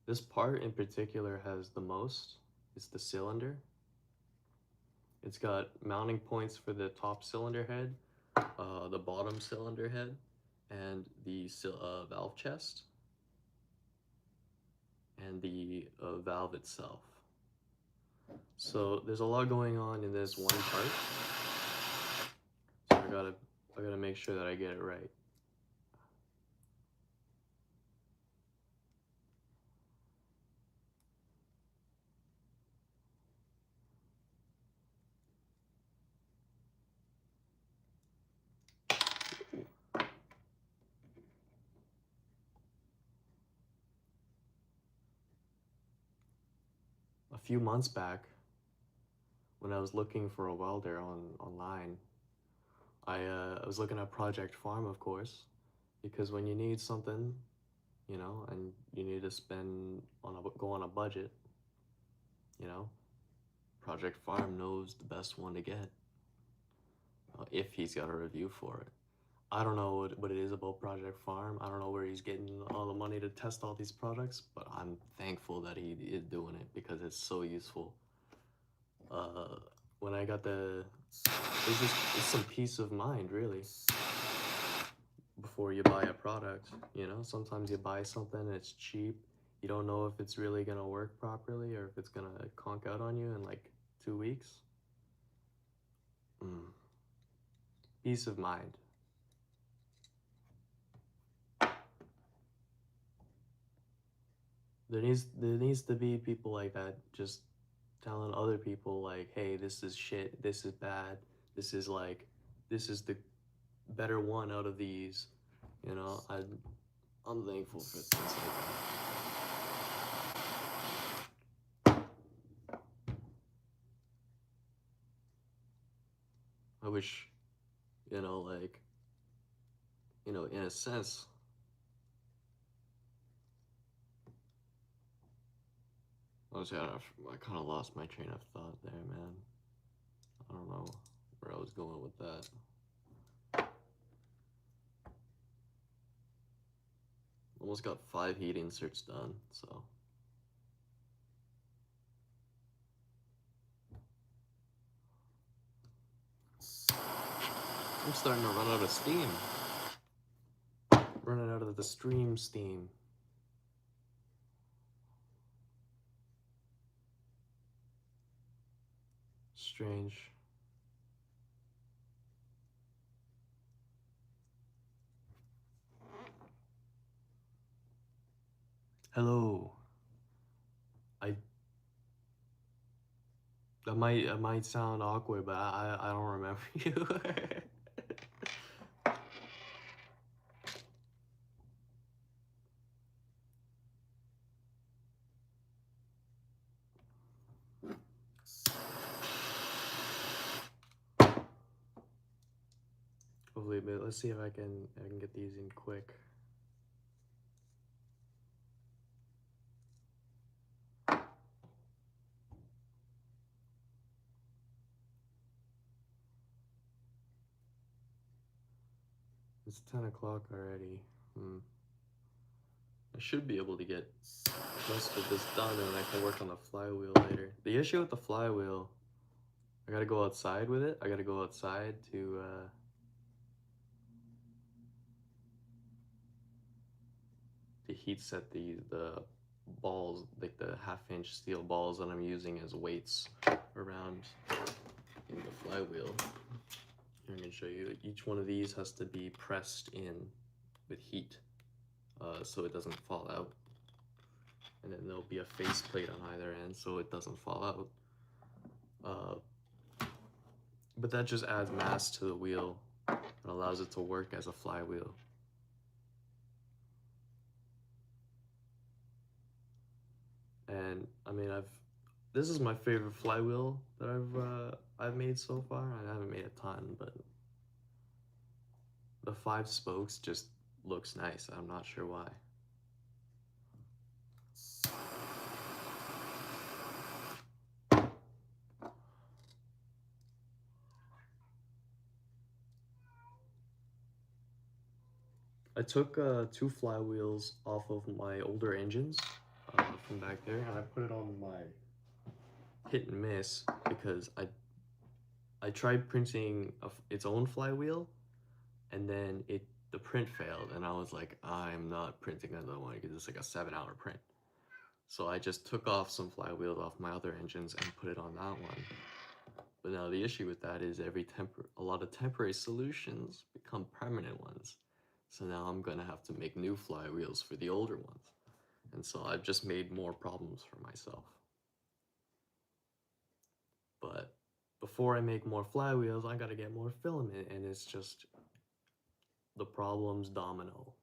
This part in particular has the most. It's the cylinder. It's got mounting points for the top cylinder head, the bottom cylinder head, and the valve chest, and the valve itself. So there's a lot going on in this one part. So I gotta make sure that I get it right. A few months back, when I was looking for a welder online, I was looking at Project Farm, of course, because when you need something, and you need to go on a budget, you know, Project Farm knows the best one to get, if he's got a review for it. I don't know what it is about Project Farm. I don't know where he's getting all the money to test all these products, but I'm thankful that he is doing it because it's so useful. Uh, when I got it's some peace of mind, really, before you buy a product. Sometimes you buy something and it's cheap, you don't know if it's really gonna work properly or if it's gonna conk out on you in like 2 weeks. Peace of mind. There needs to be people like that just telling other people like, hey, this is shit, this is bad, this is like, this is the better one out of these. You know, I'm thankful for things like that. I wish, like, in a sense, honestly, I kind of lost my train of thought there, man. I don't know where I was going with that. Almost got 5 heat inserts done, so. I'm starting to run out of steam. Running out of the stream steam. Strange. Hello. That might sound awkward, but I don't remember you. Hopefully, but let's see if I can get these in quick. It's 10 o'clock already. I should be able to get most of this done and I can work on the flywheel later. The issue with the flywheel, I gotta go outside with it. I gotta go outside to heat set the balls, like the 1/2-inch steel balls that I'm using as weights around in the flywheel. Here, I'm gonna show you. Each one of these has to be pressed in with heat, so it doesn't fall out. And then there'll be a faceplate on either end, so it doesn't fall out. But that just adds mass to the wheel and allows it to work as a flywheel. And I mean, this is my favorite flywheel that I've made so far. I haven't made a ton, but the 5 spokes just looks nice. I'm not sure why. I took 2 flywheels off of my older engines from back there, and I put it on my hit and miss because I tried printing its own flywheel, and then the print failed, and I was like, I'm not printing another one because it's like a 7-hour print. So I just took off some flywheels off my other engines and put it on that one. But now the issue with that is a lot of temporary solutions become permanent ones. So now I'm gonna have to make new flywheels for the older ones. And so I've just made more problems for myself. But before I make more flywheels, I gotta get more filament, and it's just the problems domino.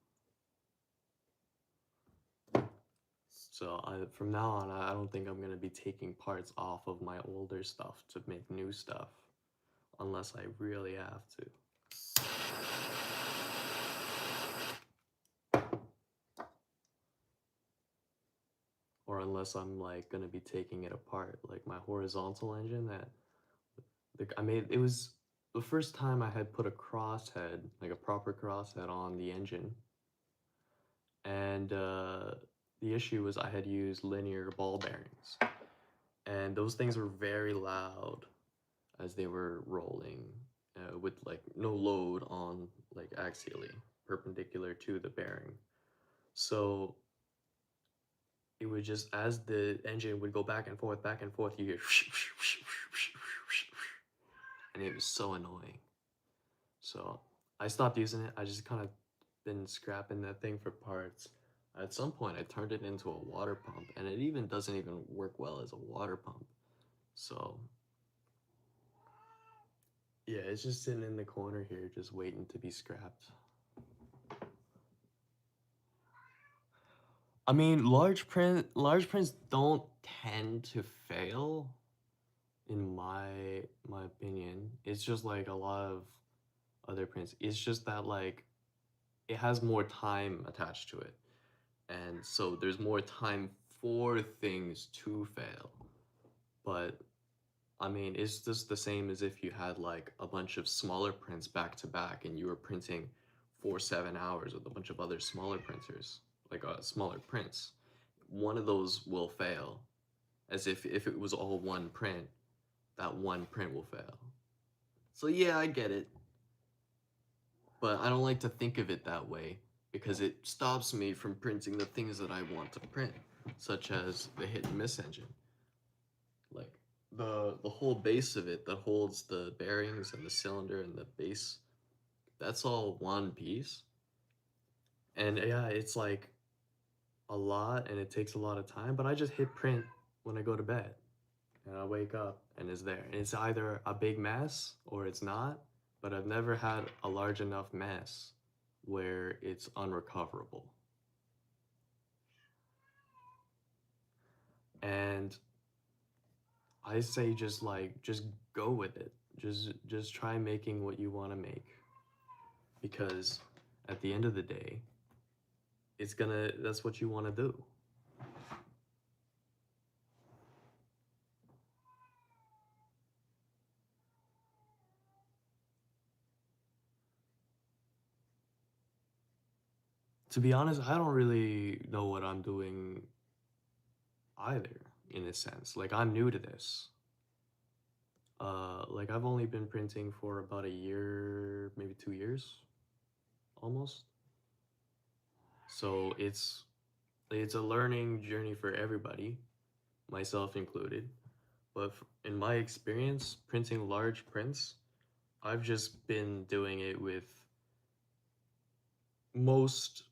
So from now on, I don't think I'm gonna be taking parts off of my older stuff to make new stuff, unless I really have to. Or unless I'm like gonna be taking it apart, like my horizontal engine that I made. It was the first time I had put a crosshead, like a proper crosshead, on the engine, and the issue was I had used linear ball bearings, and those things were very loud as they were rolling with like no load on, like axially perpendicular to the bearing. So it would just, as the engine would go back and forth, you hear and it was so annoying. So I stopped using it. I just kind of been scrapping that thing for parts. At some point, I turned it into a water pump, and it even doesn't even work well as a water pump. So yeah, it's just sitting in the corner here, just waiting to be scrapped. I mean, large prints don't tend to fail, in my opinion. It's just like a lot of other prints. It's just that like it has more time attached to it. And so there's more time for things to fail. But I mean, it's just the same as if you had like a bunch of smaller prints back to back and you were printing for 7 hours with a bunch of other smaller printers, like smaller prints. One of those will fail, as if it was all one print, that one print will fail. So yeah, I get it. But I don't like to think of it that way because it stops me from printing the things that I want to print, such as the hit and miss engine. Like the whole base of it that holds the bearings and the cylinder and the base, that's all one piece. And yeah, it's like a lot and it takes a lot of time, but I just hit print when I go to bed and I wake up and it's there. And it's either a big mess or it's not, but I've never had a large enough mess where it's unrecoverable. And I say just go with it. Just try making what you want to make, because at the end of the day, that's what you want to do. To be honest, I don't really know what I'm doing either, in a sense. Like, I'm new to this. Like, I've only been printing for about a year, maybe 2 years, almost. So it's a learning journey for everybody, myself included. But in my experience, printing large prints, I've just been doing it with most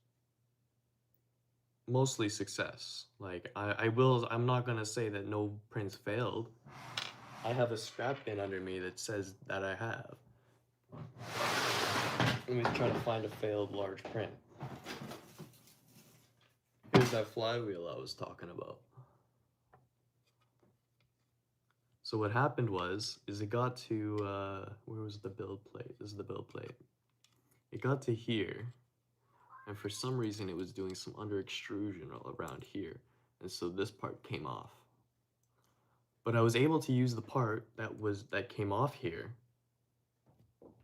mostly success. Like I'm not gonna say that no prints failed. I have a scrap bin under me that says that I have. Let me try to find a failed large print. Here's that flywheel I was talking about. So what happened is it got to, where was the build plate? This is the build plate. It got to here, and for some reason it was doing some under extrusion all around here, and so this part came off. But I was able to use the part that came off here.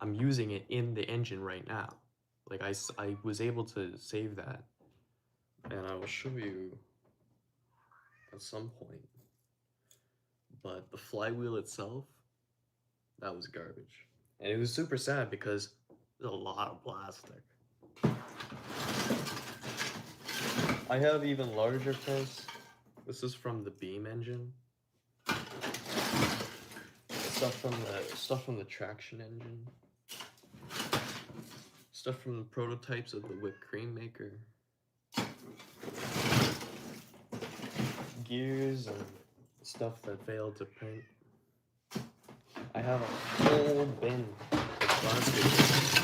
I'm using it in the engine right now. Like I was able to save that, and I will show you at some point. But the flywheel itself, that was garbage. And it was super sad because there's a lot of plastic. I have even larger prints. This is from the beam engine. Stuff from the traction engine. Stuff from the prototypes of the whipped cream maker. Gears and stuff that failed to print. I have a whole bin of plastic.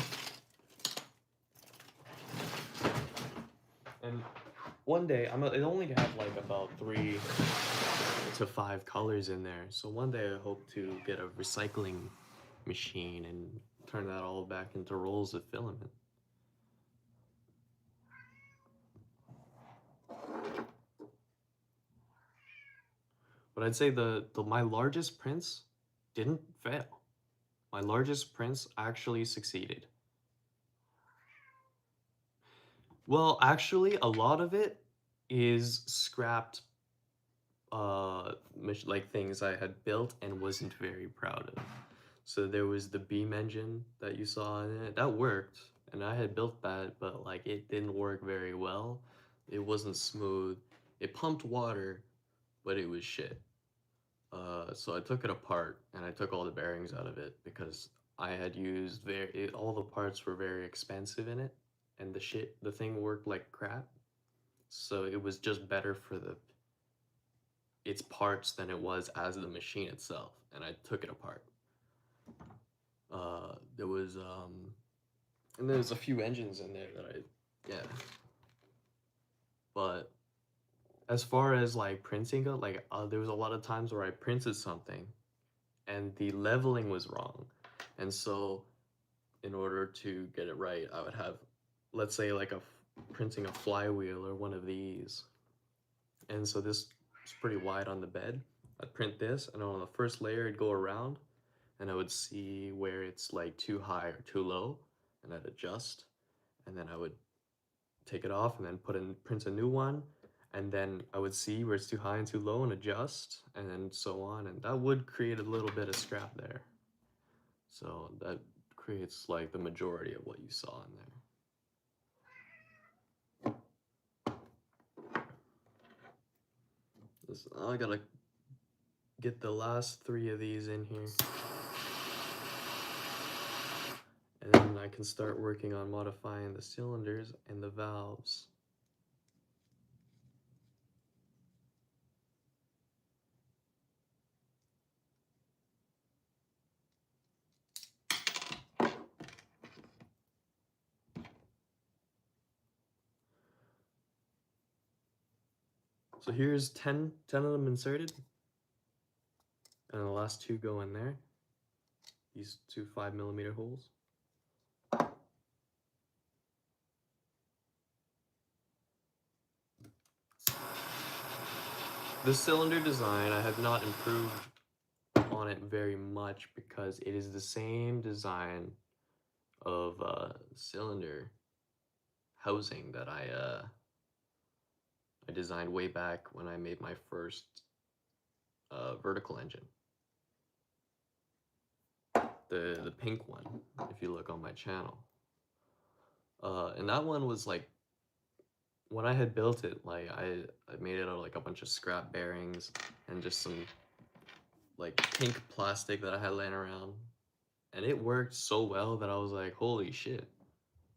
And one day, I only have like about 3 to 5 colors in there. So one day I hope to get a recycling machine and turn that all back into rolls of filament. But I'd say my largest prints didn't fail. My largest prints actually succeeded. Well, actually, a lot of it is scrapped, like things I had built and wasn't very proud of. So there was the beam engine that you saw in it. That worked, and I had built that, but like it didn't work very well. It wasn't smooth. it pumped water, but it was shit. So I took it apart and I took all the bearings out of it because I had used all the parts were very expensive in it, and the thing worked like crap. So it was just better for the its parts than it was as the machine itself, and I took it apart. There was and there's a few engines in there that yeah. But as far as like printing go, like there was a lot of times where I printed something and the leveling was wrong, and so in order to get it right, I would have, let's say, like printing a flywheel or one of these, and so this is pretty wide on the bed. I'd print this, and on the first layer, it'd go around, and I would see where it's like too high or too low, and I'd adjust, and then I would take it off and then print a new one, and then I would see where it's too high and too low and adjust, and then so on, and that would create a little bit of scrap there. So that creates like the majority of what you saw in there. I gotta get the last 3 of these in here, and then I can start working on modifying the cylinders and the valves. So here's 10 of them inserted, and the last 2 go in there. These 2 5mm holes. The cylinder design, I have not improved on it very much because it is the same design of cylinder housing that I designed way back when I made my first vertical engine. The pink one, if you look on my channel. And that one was like, when I had built it, like I made it out of like a bunch of scrap bearings and just some like pink plastic that I had laying around. And it worked so well that I was like, holy shit,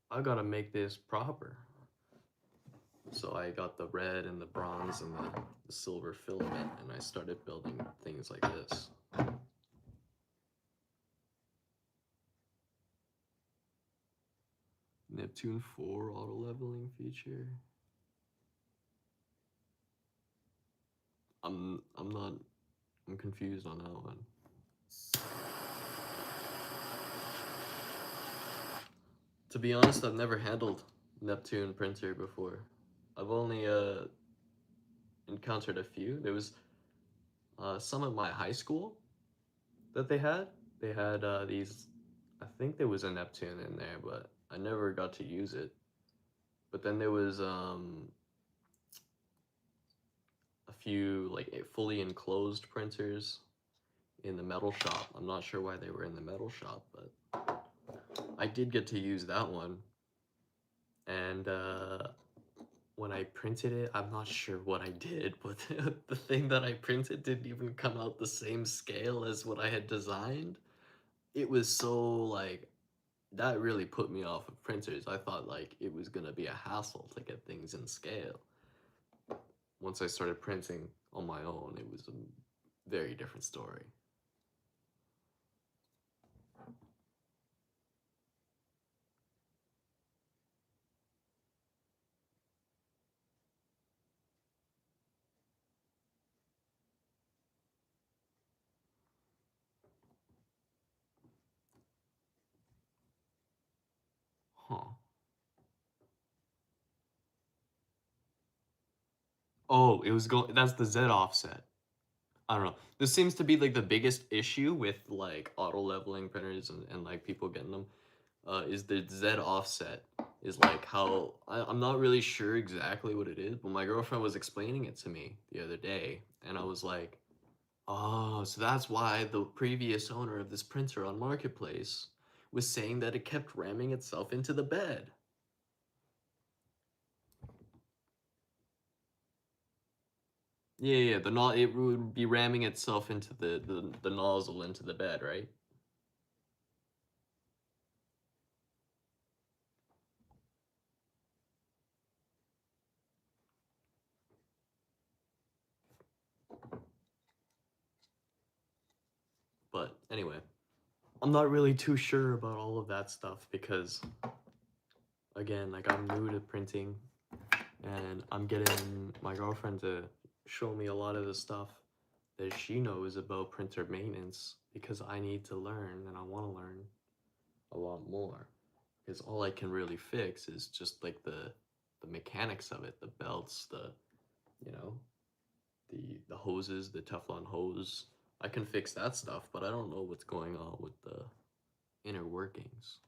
I gotta make this proper. So I got the red and the bronze and the silver filament, and I started building things like this. Neptune 4 auto leveling feature. I'm confused on that one. To be honest, I've never handled Neptune printer before. I've only encountered a few. There was some at my high school that they had. They had these, I think there was a Neptune in there, but I never got to use it. But then there was a few like fully enclosed printers in the metal shop. I'm not sure why they were in the metal shop, but I did get to use that one. And when I printed it, I'm not sure what I did, but the thing that I printed didn't even come out the same scale as what I had designed. It was so like, that really put me off of printers. I thought like it was gonna be a hassle to get things in scale. Once I started printing on my own, it was a very different story. Huh. Oh, it was going, that's the Z offset. I don't know. This seems to be like the biggest issue with like auto leveling printers and like people getting them. Is the Z offset is like how I'm not really sure exactly what it is, but my girlfriend was explaining it to me the other day, and I was like, oh, so that's why the previous owner of this printer on Marketplace was saying that it kept ramming itself into the bed. Yeah, the it would be ramming itself into the nozzle into the bed, right? But anyway, I'm not really too sure about all of that stuff because, again, like I'm new to printing and I'm getting my girlfriend to show me a lot of the stuff that she knows about printer maintenance because I need to learn and I want to learn a lot more because all I can really fix is just like the mechanics of it, the belts, you know, the hoses, the Teflon hose. I can fix that stuff, but I don't know what's going on with the inner workings.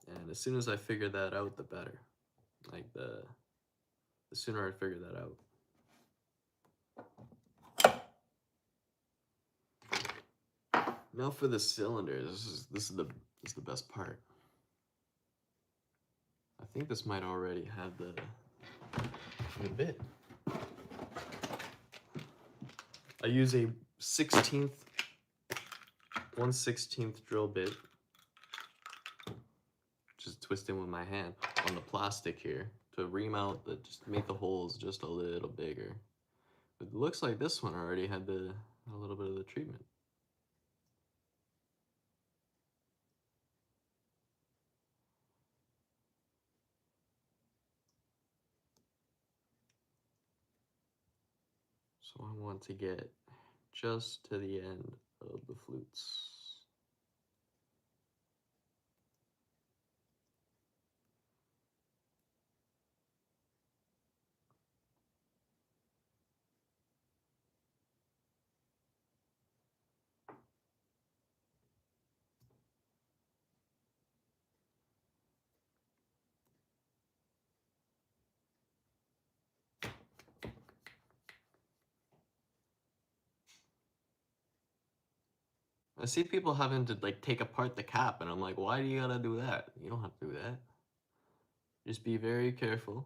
And as soon as I figure that out, the better. Like the sooner I figure that out. Now for the cylinders, this is the best part. I think this might already have the bit. I use a 1/16 drill bit. Just twisting with my hand on the plastic here to remount just make the holes just a little bigger. It looks like this one already had a little bit of the treatment. So I want to get just to the end of the flutes. I see people having to like take apart the cap, and I'm like, why do you gotta do that? You don't have to do that. Just be very careful.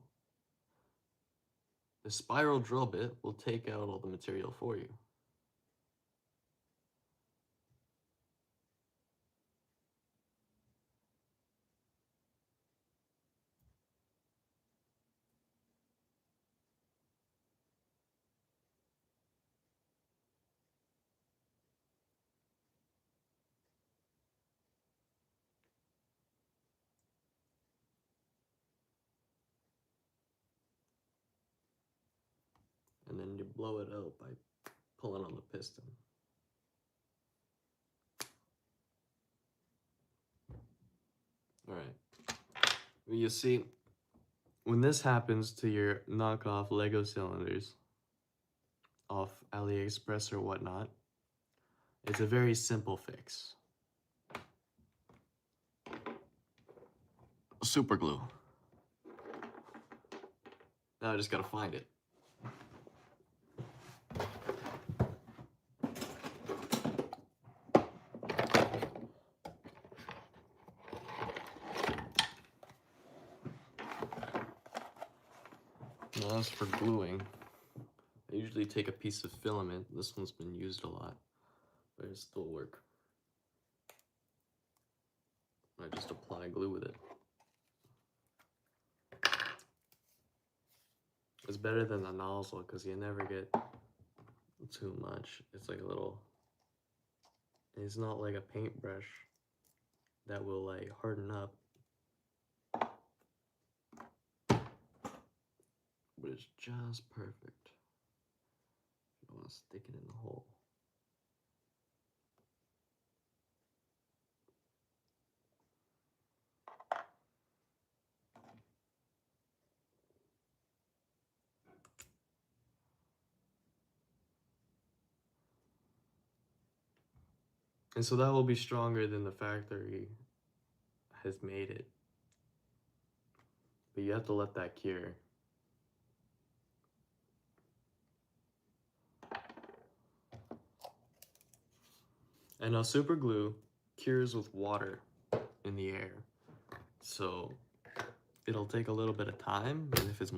The spiral drill bit will take out all the material for you. And then you blow it out by pulling on the piston. All right. Well, you see, when this happens to your knockoff Lego cylinders off AliExpress or whatnot, it's a very simple fix. Super glue. Now I just gotta find it. Now as for gluing, I usually take a piece of filament. This one's been used a lot, but it still work. I just apply glue with it. It's better than the nozzle because you never get too much. It's like a little, it's not like a paintbrush that will like harden up, but it's just perfect. You don't want to stick it in the hole. And so that will be stronger than the factory has made it. But you have to let that cure. And now super glue cures with water in the air. So it'll take a little bit of time, and if it's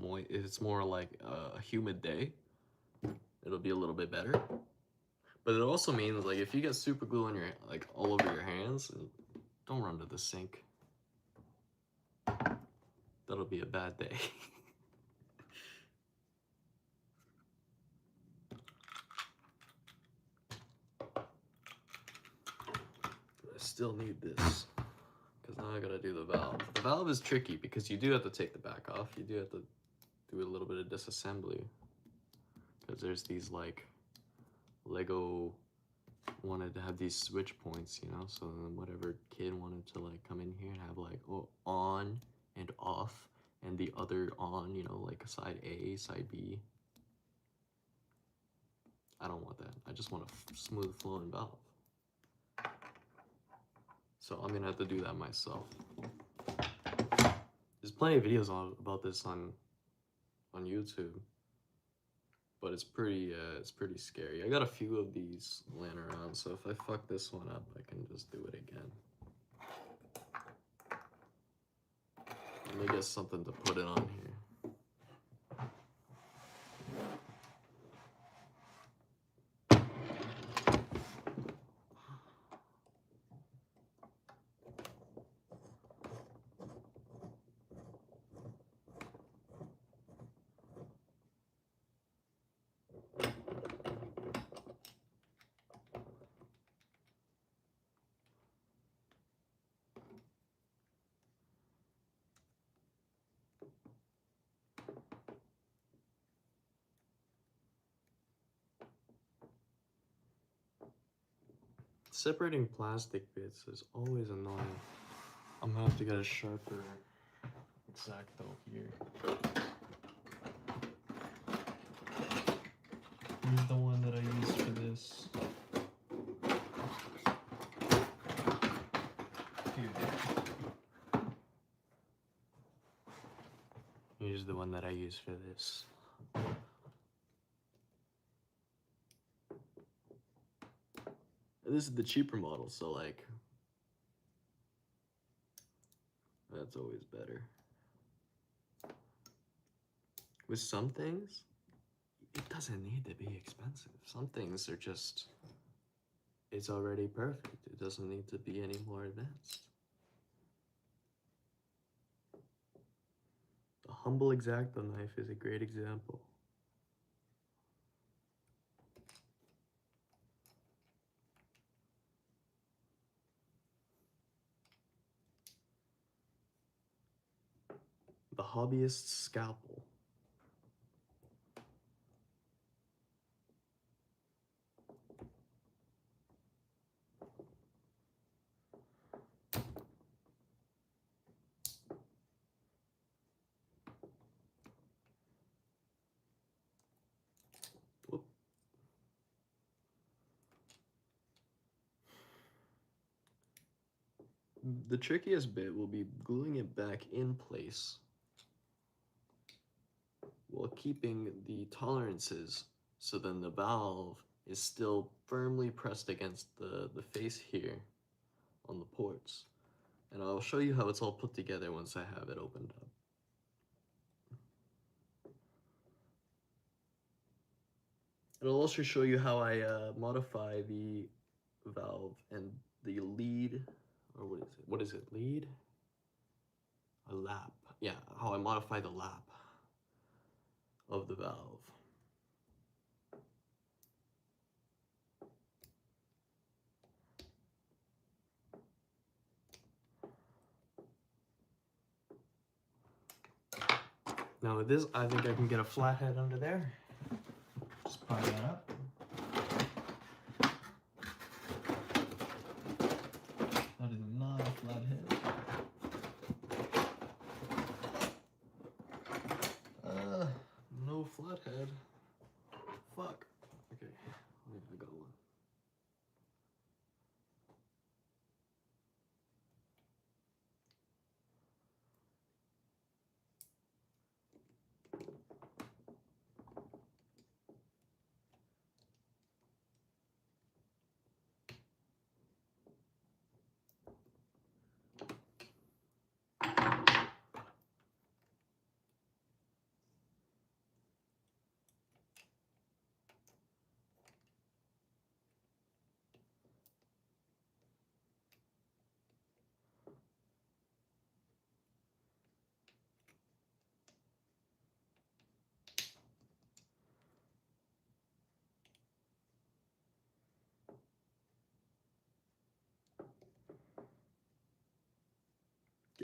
more like a humid day, it'll be a little bit better. But it also means like if you get super glue on your like all over your hands, don't run to the sink. That'll be a bad day. I still need this because now I gotta do the valve. The valve is tricky because you do have to take the back off. You do have to do a little bit of disassembly because there's these like Lego wanted to have these switch points, you know, so then whatever kid wanted to like come in here and have like on and off and the other on, you know, like side A, side B. I don't want that. I just want a smooth flowing valve. So I'm gonna have to do that myself. There's plenty of videos about this on YouTube, but it's pretty scary. I got a few of these laying around, so if I fuck this one up, I can just do it again. Let me get something to put it on here. Separating plastic bits is always annoying. I'm gonna have to get a sharper X-Acto here. Here's the one that I used for this. Here's the one that I use for this. This is the cheaper model, so like, that's always better. With some things, it doesn't need to be expensive. Some things are just, it's already perfect. It doesn't need to be any more advanced. The humble X-Acto knife is a great example. The hobbyist's scalpel. Whoop. The trickiest bit will be gluing it back in place while keeping the tolerances so then the valve is still firmly pressed against the face here on the ports. And I'll show you how it's all put together once I have it opened up. It'll also show you how I modify the valve and the lead, or what is it? What is it? Lead? A lap. Yeah, how I modify the lap of the valve. Now with this, I think I can get a flathead under there. Just pry that up. That is not a flathead. No flathead. Fuck. Okay, I got one.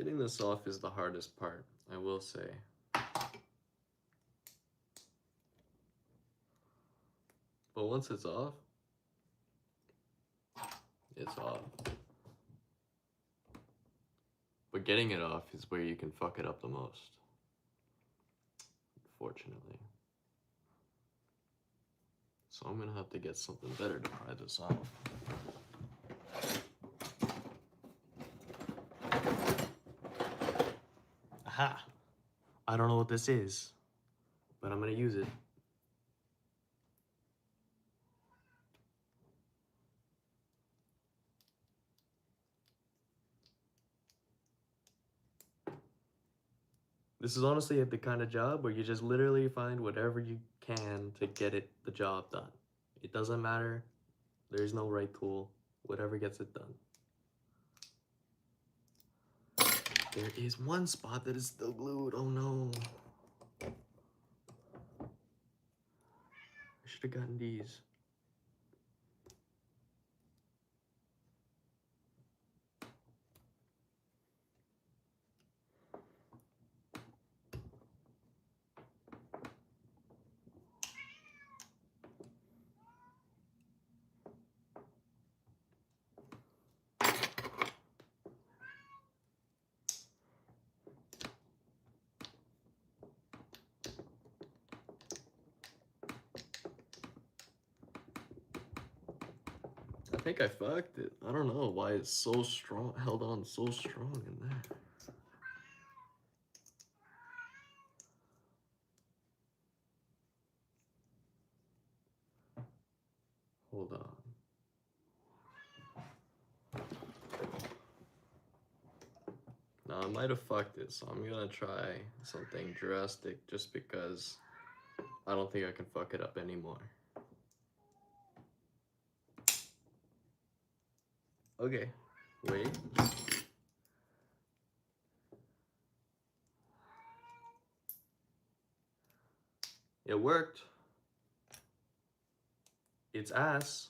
Getting this off is the hardest part, I will say. But once it's off, it's off. But getting it off is where you can fuck it up the most. Unfortunately. So I'm gonna have to get something better to pry this off. Aha! I don't know what this is, but I'm gonna use it. This is honestly the kind of job where you just literally find whatever you can to get the job done. It doesn't matter. There's no right tool. Whatever gets it done. There is one spot that is still glued. Oh no. I should have gotten these. I think I fucked it. I don't know why it's so strong, held on so strong in there. Hold on. Now I might have fucked it, so I'm gonna try something drastic just because I don't think I can fuck it up anymore. Okay, wait. It worked. It's ass,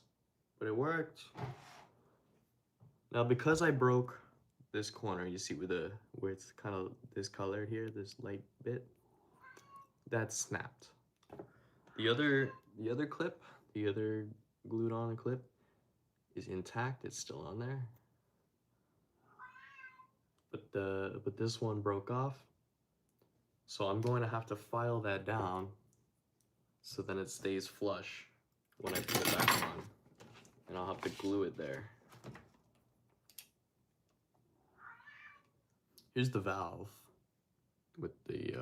but it worked. Now because I broke this corner, you see where it's kind of discolored here, this light bit, that snapped. The other clip, the other glued on clip is intact, it's still on there. But this one broke off. So I'm going to have to file that down so then it stays flush when I put it back on. And I'll have to glue it there. Here's the valve with the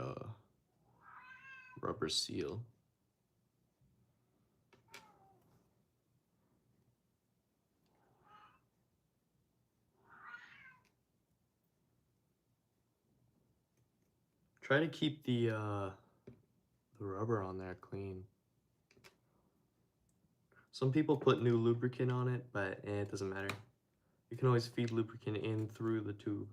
rubber seal. Try to keep the rubber on there clean. Some people put new lubricant on it, but it doesn't matter. You can always feed lubricant in through the tube.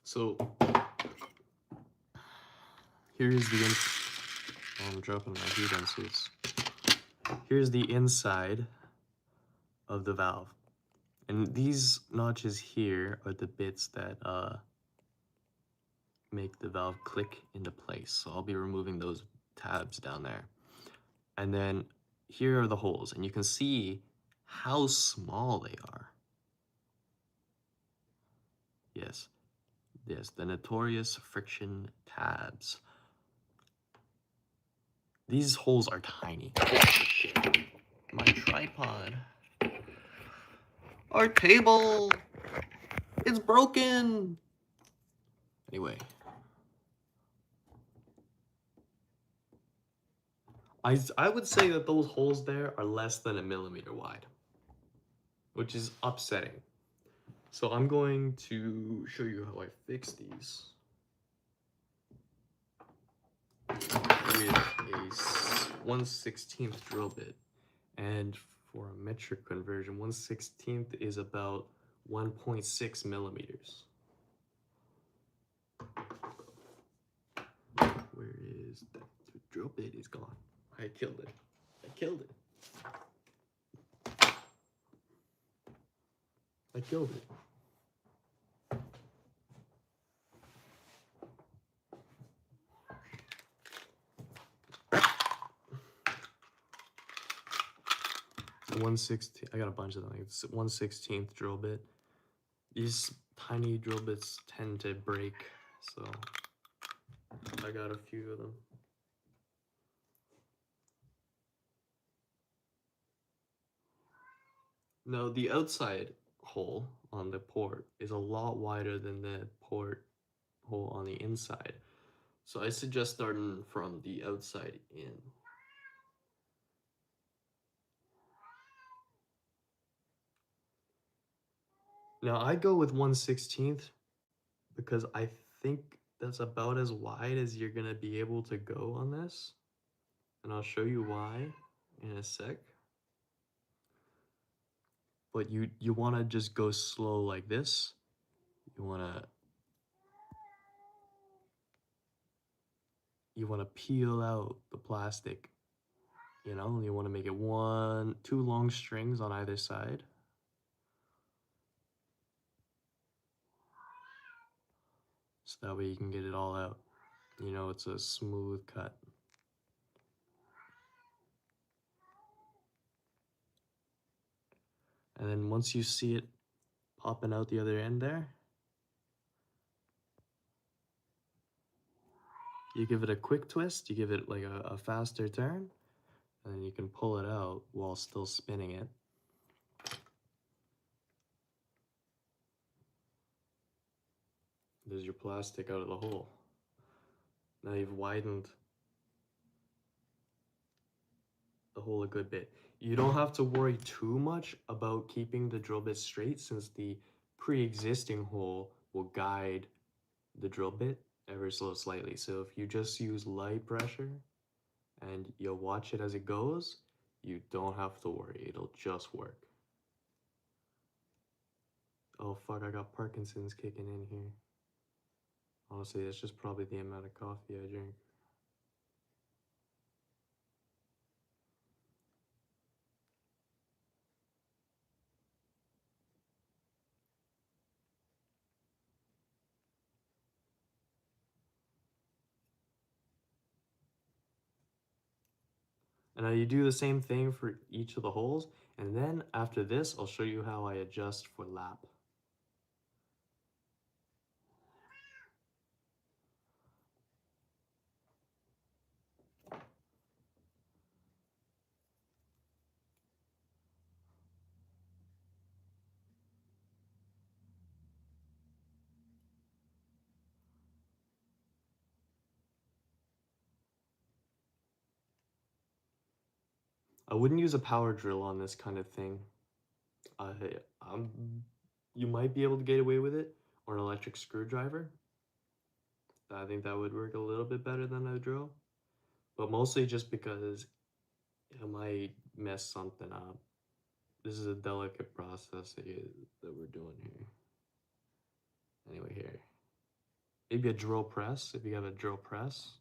So here's the I'm dropping my udensils. Here's the inside of the valve. And these notches here are the bits that make the valve click into place. So I'll be removing those tabs down there. And then here are the holes, and you can see how small they are. Yes, the notorious friction tabs. These holes are tiny. Oh, shit. My tripod. Our table. It's broken. Anyway. I would say that those holes there are less than 1 millimeter wide, which is upsetting So I'm going to show you how I fix these with a 1/16 drill bit. And for a metric conversion, 1/16 is about 1.6 millimeters. Where is that? The drill bit is gone. I killed it. I killed it. I killed it. So 1/16. I got a bunch of them. It's 1/16 drill bit. These tiny drill bits tend to break, so I got a few of them. Now the outside hole on the port is a lot wider than the port hole on the inside. So I suggest starting from the outside in. Now I go with 1/16 because I think that's about as wide as you're gonna be able to go on this. And I'll show you why in a sec. But you wanna just go slow like this. You wanna peel out the plastic, you know, you wanna make it two long strings on either side. So that way you can get it all out. You know, it's a smooth cut. And then once you see it popping out the other end there, you give it a quick twist, you give it like a faster turn, and then you can pull it out while still spinning it. There's your plastic out of the hole. Now you've widened the hole a good bit. You don't have to worry too much about keeping the drill bit straight, since the pre-existing hole will guide the drill bit ever so slightly. So if you just use light pressure and you'll watch it as it goes, you don't have to worry, it'll just work. Oh fuck, I got Parkinson's kicking in here. Honestly, that's just probably the amount of coffee I drink. And now you do the same thing for each of the holes, and then after this, I'll show you how I adjust for lap. I wouldn't use a power drill on this kind of thing. You might be able to get away with it, or an electric screwdriver. I think that would work a little bit better than a drill, but mostly just because it might mess something up. This is a delicate process that we're doing here. Anyway, here. Maybe a drill press, if you have a drill press.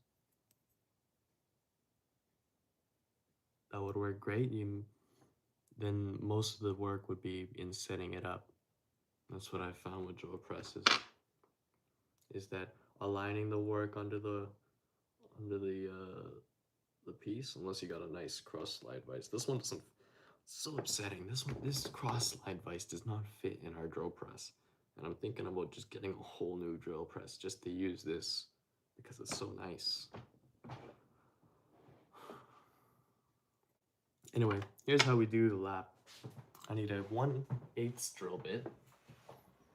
That would work great. Then most of the work would be in setting it up. That's what I found with drill presses, is that aligning the work under the piece, unless you got a nice cross slide vise. This one doesn't. So upsetting. This cross slide vise does not fit in our drill press, and I'm thinking about just getting a whole new drill press just to use this because it's so nice. Anyway, here's how we do the lap. I need a 1/8 drill bit,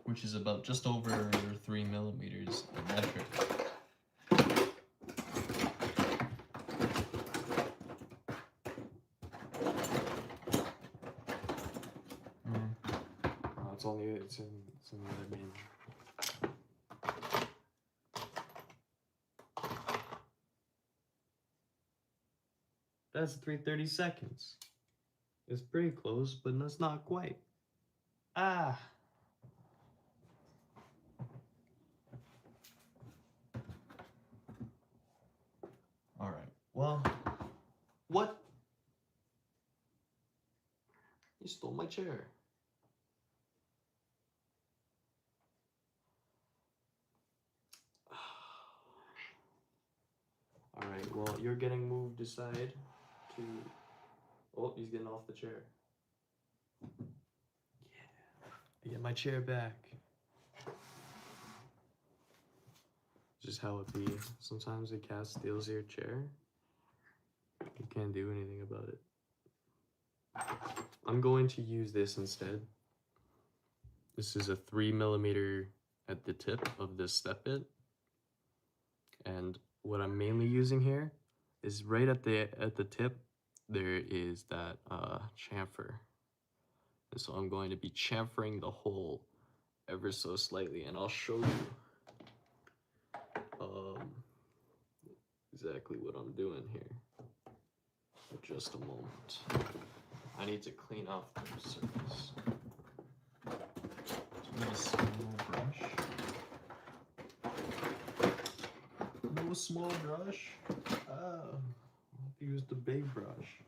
which is about just over 3 millimeters in metric. some other bin. That's 3:30 seconds. It's pretty close, but that's not quite. Ah! Alright, well, what? You stole my chair. Alright, well, you're getting moved aside to... Oh, he's getting off the chair. Yeah, I get my chair back. Just how it be. Sometimes a cat steals your chair. You can't do anything about it. I'm going to use this instead. This is a 3mm at the tip of this step bit. And what I'm mainly using here is right at the tip, there is that chamfer. And so I'm going to be chamfering the hole ever so slightly, and I'll show you exactly what I'm doing here in just a moment. I need to clean off the surface. No small brush. No small brush? Oh, I'll use the big brush.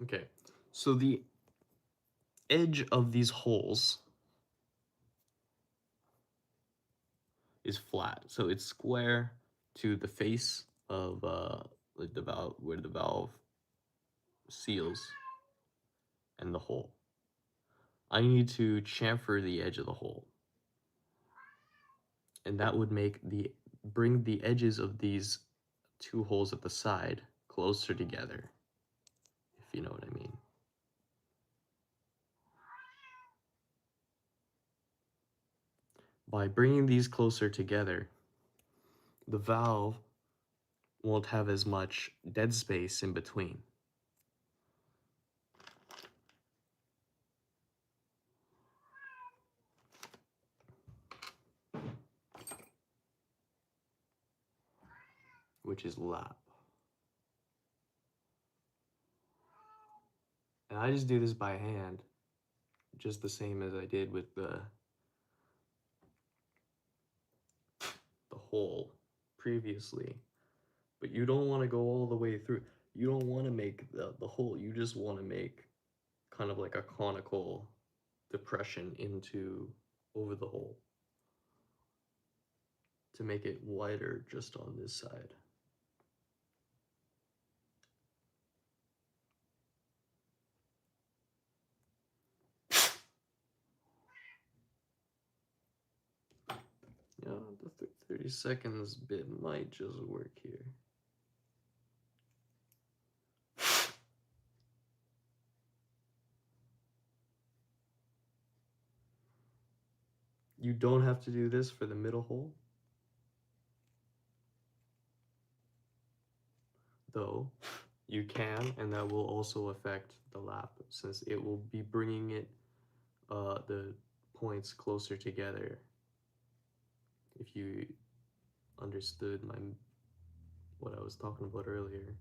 Okay, so the edge of these holes is flat, so it's square to the face of like the valve, where the valve seals and the hole. I need to chamfer the edge of the hole, and that would bring the edges of these two holes at the side closer together, if you know what I mean. By bringing these closer together, the valve won't have as much dead space in between. Which is lap. And I just do this by hand, just the same as I did with the hole previously. But you don't want to go all the way through. You don't want to make the hole, you just want to make kind of like a conical depression over the hole to make it wider just on this side. Yeah, the 30 seconds bit might just work here. You don't have to do this for the middle hole, though you can, and that will also affect the lap, since it will be bringing it the points closer together. If you understood what I was talking about earlier.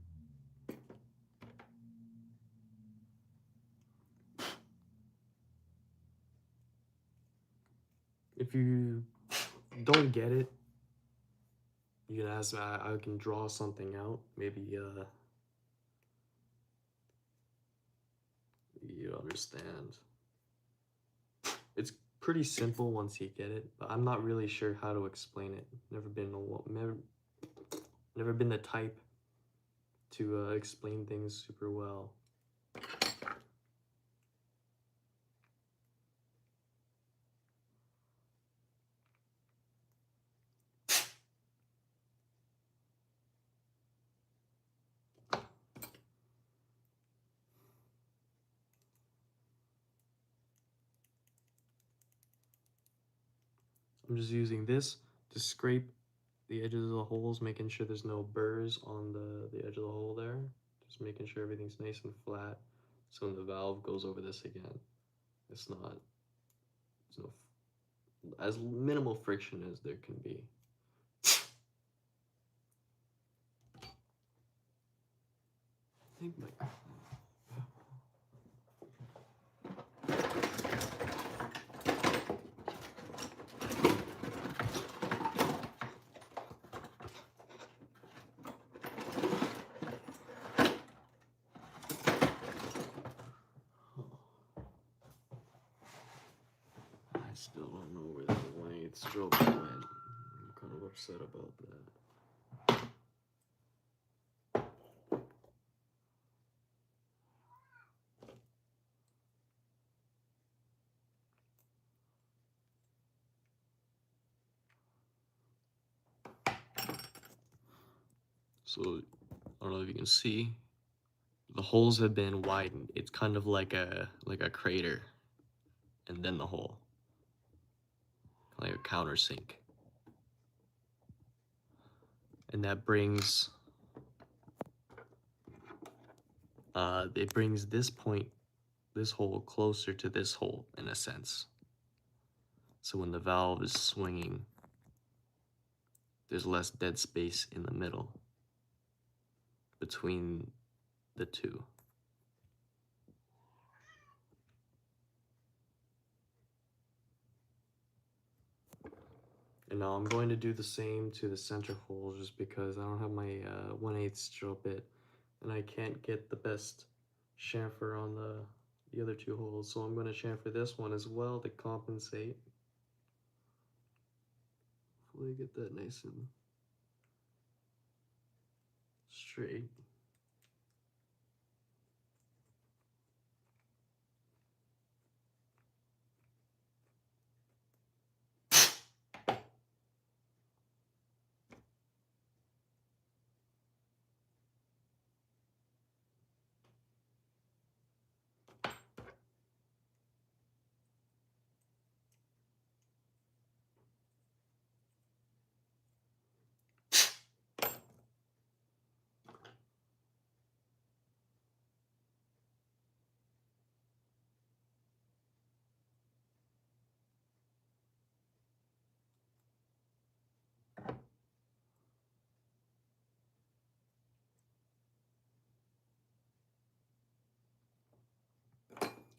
If you don't get it, you can ask me. I can draw something out. Maybe you understand. It's pretty simple once you get it, but I'm not really sure how to explain it. Never been the type to explain things super well. I'm just using this to scrape the edges of the holes, making sure there's no burrs on the edge of the hole there. Just making sure everything's nice and flat. So when the valve goes over this again, it's not, there's no, as minimal friction as there can be. I think my, I still don't know where the 1/8 stroke went. I'm kind of upset about that. So I don't know if you can see, the holes have been widened. It's kind of like a crater, and then the hole, like a countersink. And that brings it brings this point, this hole, closer to this hole in a sense. So when the valve is swinging, there's less dead space in the middle between the two. And now I'm going to do the same to the center hole, just because I don't have my 1/8 drill bit and I can't get the best chamfer on the other two holes. So I'm going to chamfer this one as well to compensate. Hopefully get that nice and straight.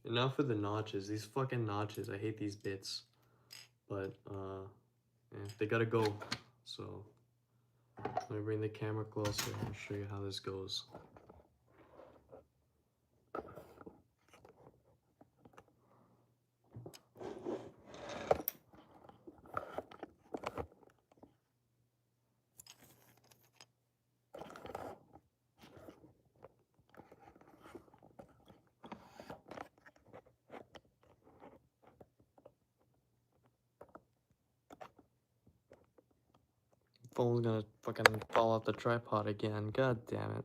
And now for the notches. These fucking notches, I hate these bits. But, yeah, they gotta go. So, let me bring the camera closer and show you how this goes. Phone's gonna fucking fall off the tripod again. God damn it.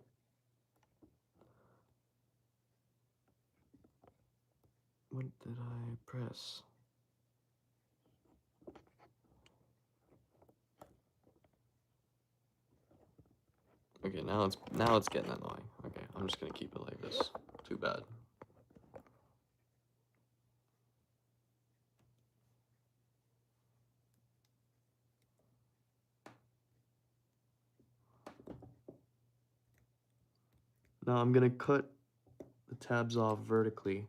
What did I press? Okay, now it's getting annoying. Okay, I'm just gonna keep it like this. Too bad. Now I'm gonna cut the tabs off vertically,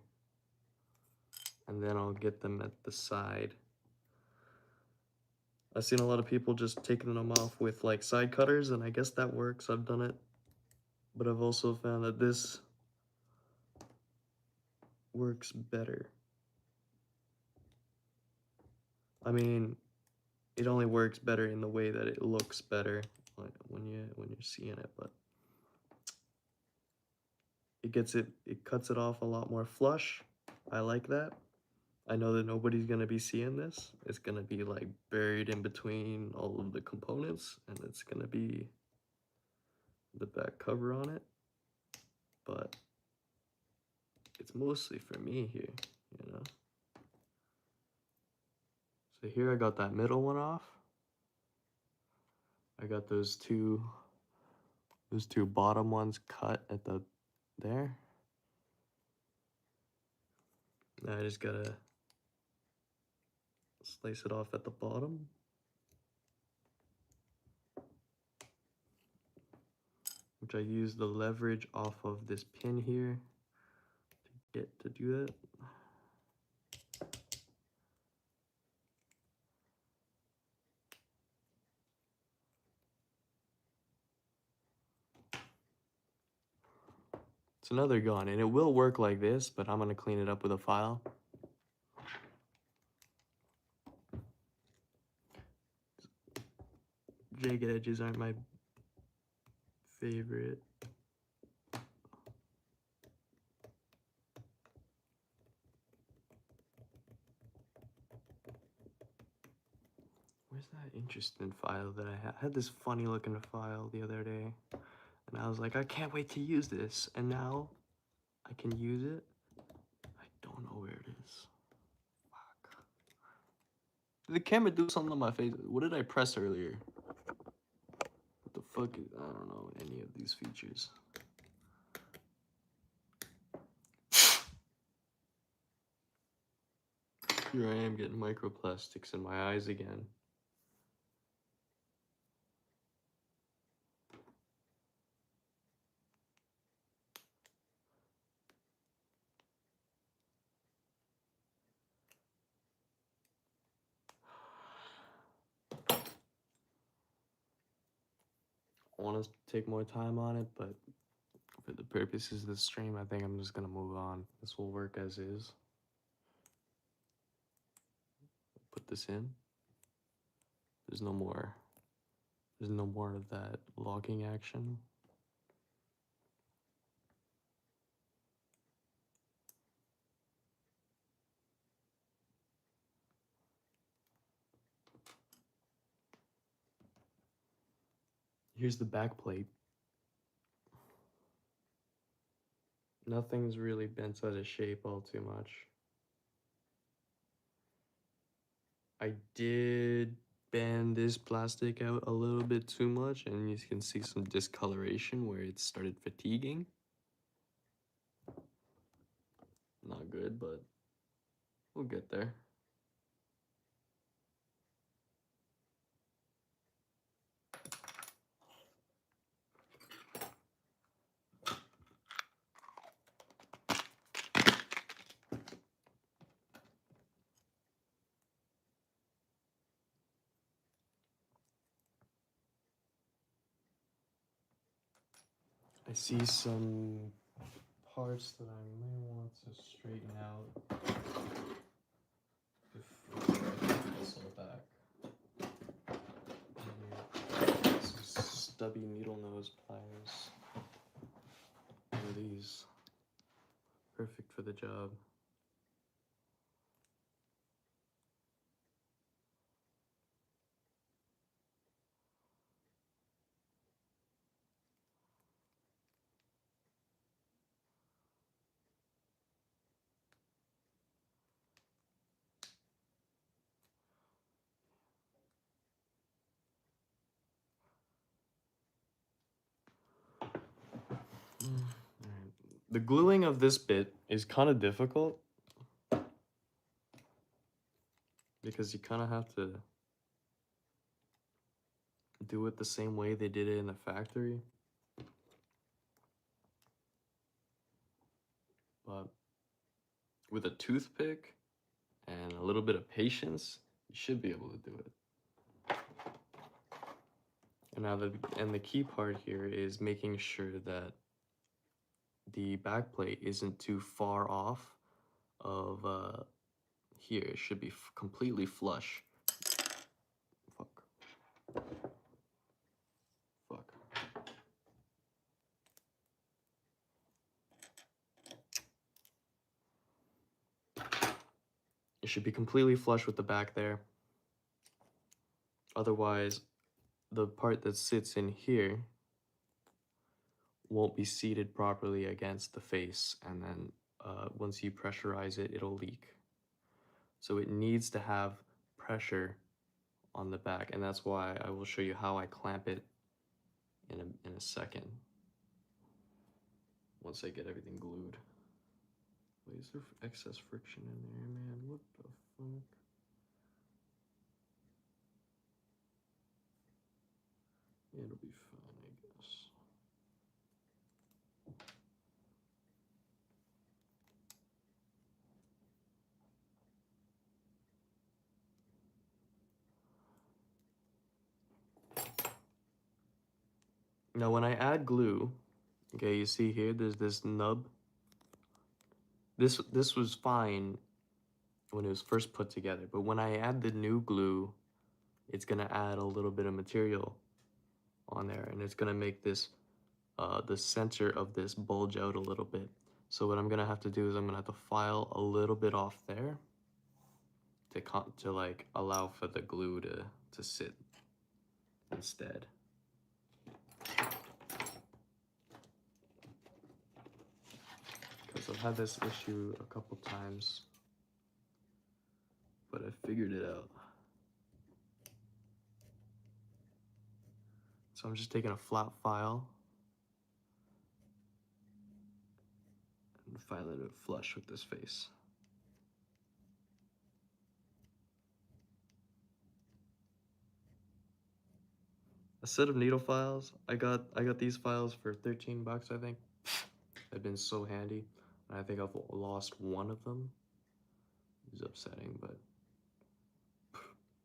and then I'll get them at the side. I've seen a lot of people just taking them off with like side cutters, and I guess that works. I've done it. But I've also found that this works better. I mean, it only works better in the way that it looks better when you're seeing it, but it cuts it off a lot more flush. I like that. I know that nobody's gonna be seeing this. It's gonna be like buried in between all of the components, and it's gonna be the back cover on it. But it's mostly for me here, you know? So here I got that middle one off. I got those two bottom ones cut at the there. Now I just gotta slice it off at the bottom. Which I use the leverage off of this pin here to get to do that. It's another gun, and it will work like this, but I'm gonna clean it up with a file. Jagged edges aren't my favorite. Where's that interesting file that I had? I had this funny looking file the other day, and I was like, I can't wait to use this, and now I can use it. I don't know where it is. Fuck. Did the camera do something on my face? What did I press earlier? What the fuck is, I don't know any of these features. Here I am getting microplastics in my eyes again. I want to take more time on it, but for the purposes of the stream, I think I'm just gonna move on. This will work as is. Put this in. There's no more of that logging action. Here's the back plate. Nothing's really bent out of shape all too much. I did bend this plastic out a little bit too much, and you can see some discoloration where it started fatiguing. Not good, but we'll get there. I see some parts that I may want to straighten out before I put this on the back. Maybe some stubby needle nose pliers. One of these. Perfect for the job. The gluing of this bit is kind of difficult because you kind of have to do it the same way they did it in the factory. But with a toothpick and a little bit of patience, you should be able to do it. And now the key part here is making sure that the back plate isn't too far off of here. It should be completely flush. Fuck. Fuck. It should be completely flush with the back there. Otherwise, the part that sits in here won't be seated properly against the face, and then once you pressurize it, it'll leak. So it needs to have pressure on the back, and that's why I will show you how I clamp it in a second once I get everything glued. Wait, is there excess friction in there, man? What the fuck? It'll be fine, I guess. Now when I add glue, okay, you see here, there's this nub. This was fine when it was first put together, but when I add the new glue, it's gonna add a little bit of material on there, and it's gonna make this, the center of this bulge out a little bit. So what I'm gonna have to do is I'm gonna have to file a little bit off there to like allow for the glue to sit instead. Because I've had this issue a couple times, but I figured it out. So I'm just taking a flat file and filing it flush with this face. A set of needle files. I got these files for 13 bucks, I think. They've been so handy. And I think I've lost one of them. It's upsetting, but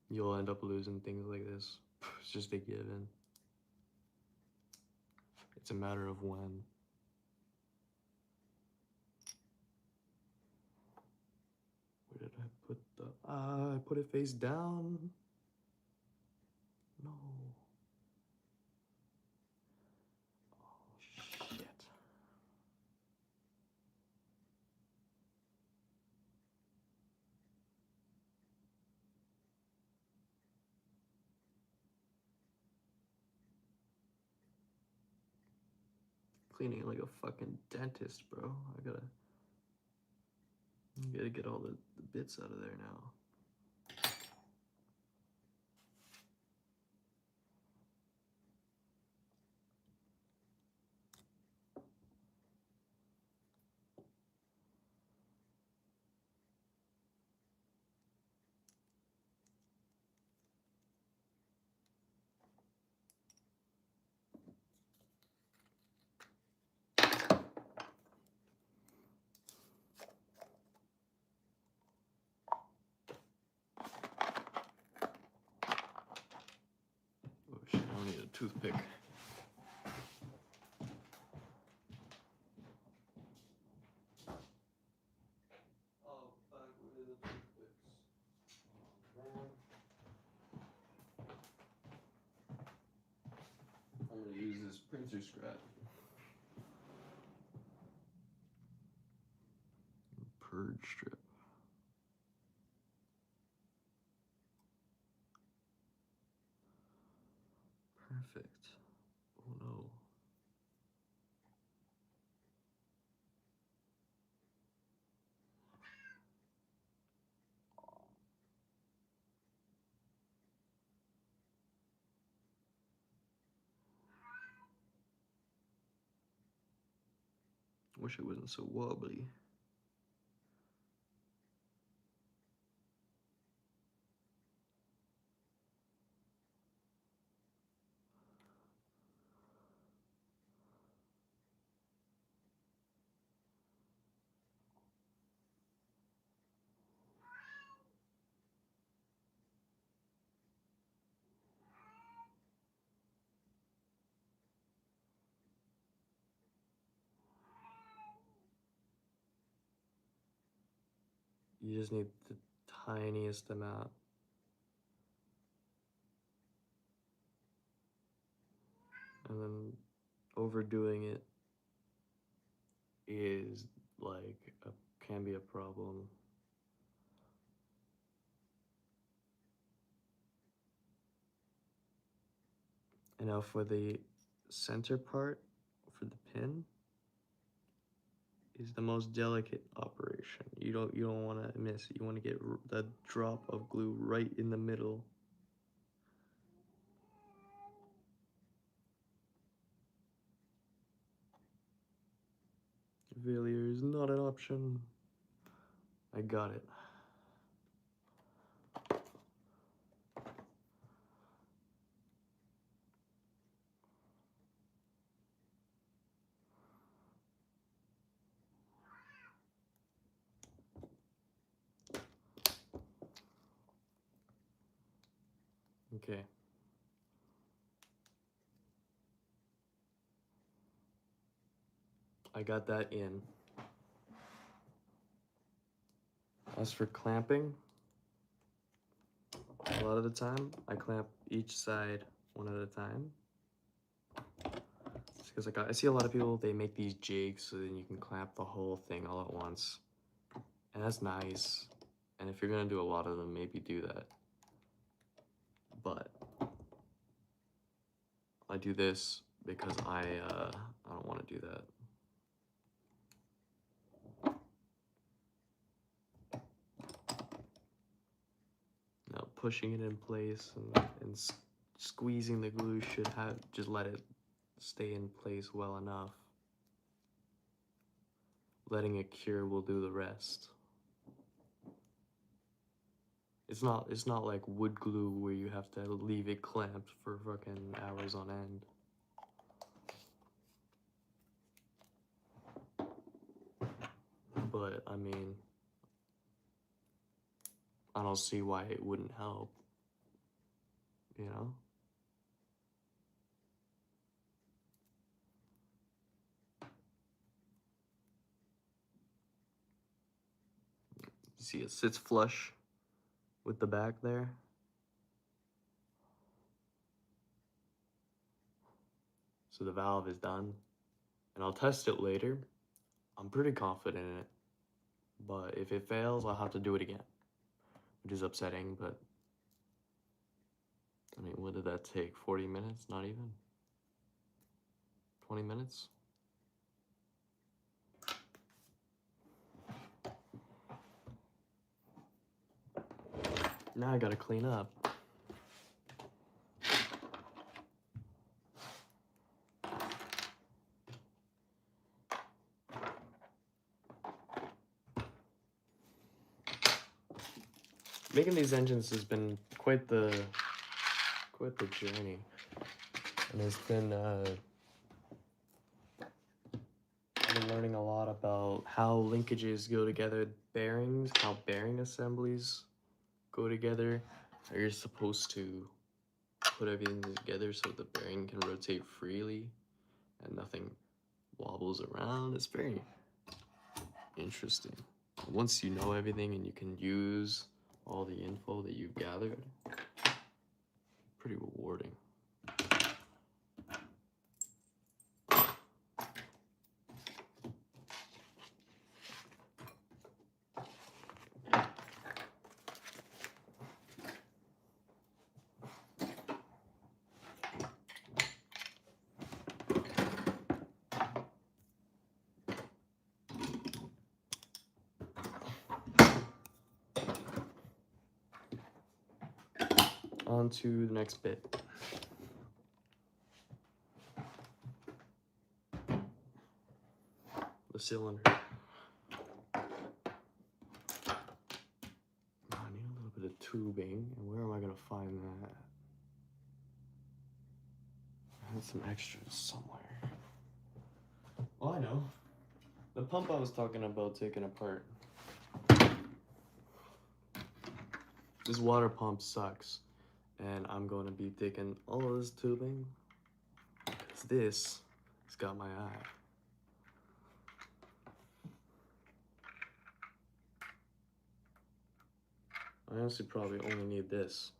you'll end up losing things like this. It's just a given. It's a matter of when. Where did I put the... I put it face down. No. Oh, shit. Cleaning like a fucking dentist, bro. I gotta get all the bits out of there now. Oh shit, I don't need a toothpick. Oh, fuck, where are the toothpicks? Oh, man. I'm gonna use this printer scrap. Purge strip. Perfect. Oh no. Wish it wasn't so wobbly. You just need the tiniest amount. And then overdoing it is like can be a problem. And now for the center part, for the pin, is the most delicate operation. You don't want to miss. You want to get that drop of glue right in the middle. Failure is not an option. I got it. Okay. I got that in. As for clamping, a lot of the time I clamp each side one at a time. Just because I see a lot of people, they make these jigs so then you can clamp the whole thing all at once. And that's nice. And if you're gonna do a lot of them, maybe do that. But I do this because I don't want to do that. Now pushing it in place and squeezing the glue should have just let it stay in place well enough. Letting it cure will do the rest. It's not like wood glue where you have to leave it clamped for fucking hours on end. But I mean, I don't see why it wouldn't help. You know? See, it sits flush with the back there. So the valve is done. And I'll test it later. I'm pretty confident in it. But if it fails, I'll have to do it again. Which is upsetting, but I mean, what did that take? 40 minutes? Not even? 20 minutes? Now I gotta clean up. Making these engines has been quite the journey, and it's been I've been learning a lot about how linkages go together, bearings, how bearing assemblies go together, how you're supposed to put everything together so the bearing can rotate freely and nothing wobbles around. It's very interesting. Once you know everything and you can use all the info that you've gathered, pretty rewarding. On to the next bit. The cylinder. I need a little bit of tubing, and where am I gonna find that? I had some extras somewhere. Oh, I know. The pump I was talking about taking apart. This water pump sucks, and I'm going to be taking all of this tubing, because this has got my eye. I honestly probably only need this.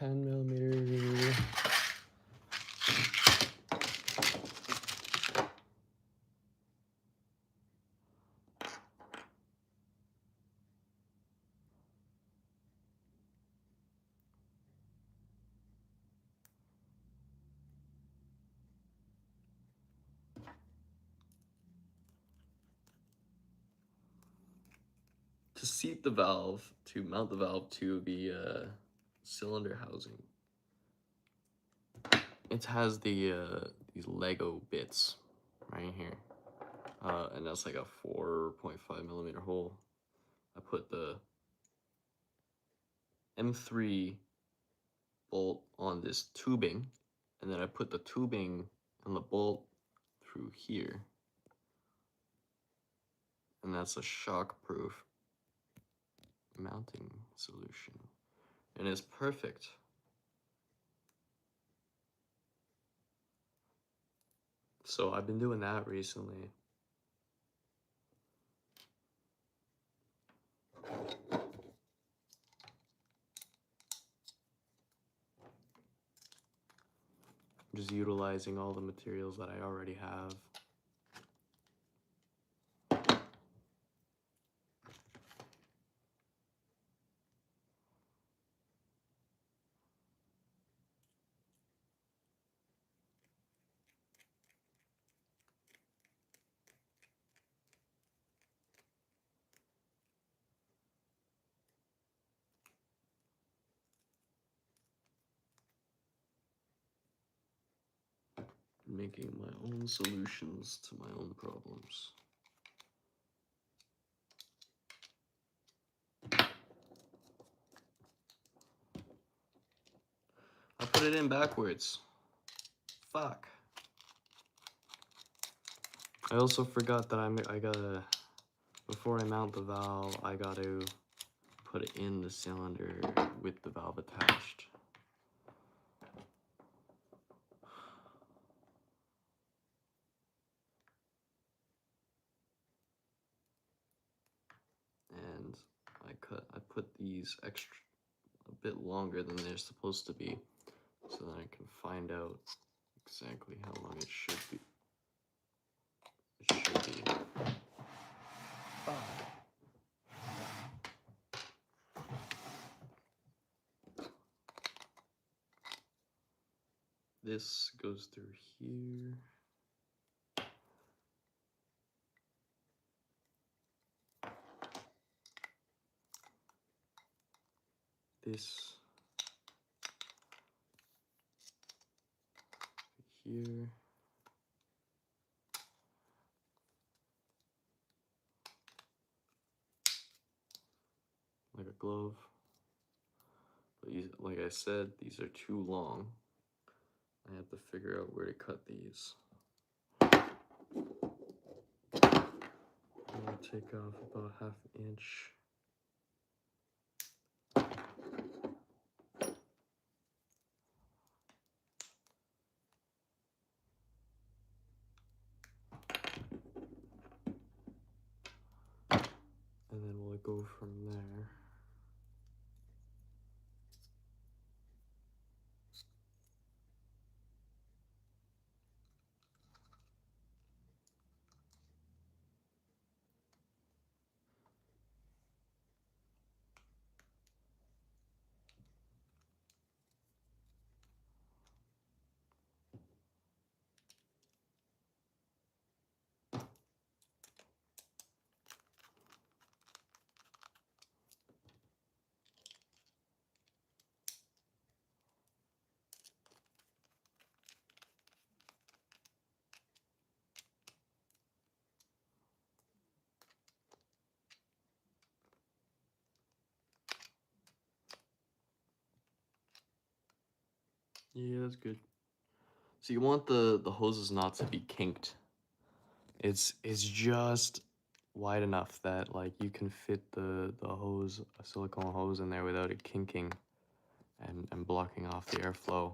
10 millimeter. To seat the valve, to mount the valve to the cylinder housing, it has the these Lego bits right here, and that's like a 4.5 millimeter hole. I put the M3 bolt on this tubing, and then I put the tubing and the bolt through here, and that's a shock-proof mounting solution, and it's perfect. So I've been doing that recently. Just utilizing all the materials that I already have. Making my own solutions to my own problems. I put it in backwards. Fuck. I also forgot that I gotta, before I mount the valve, I gotta put it in the cylinder with the valve attached. And I put these extra, a bit longer than they're supposed to be, so that I can find out exactly how long it should be. It should be. This goes through here. This here. Like a glove. But like I said, these are too long. I have to figure out where to cut these. I'll take off about 1/2 inch. And then we'll go from there. Yeah, that's good. So you want the hoses not to be kinked. It's just wide enough that like you can fit the hose, a silicone hose in there without it kinking and blocking off the airflow.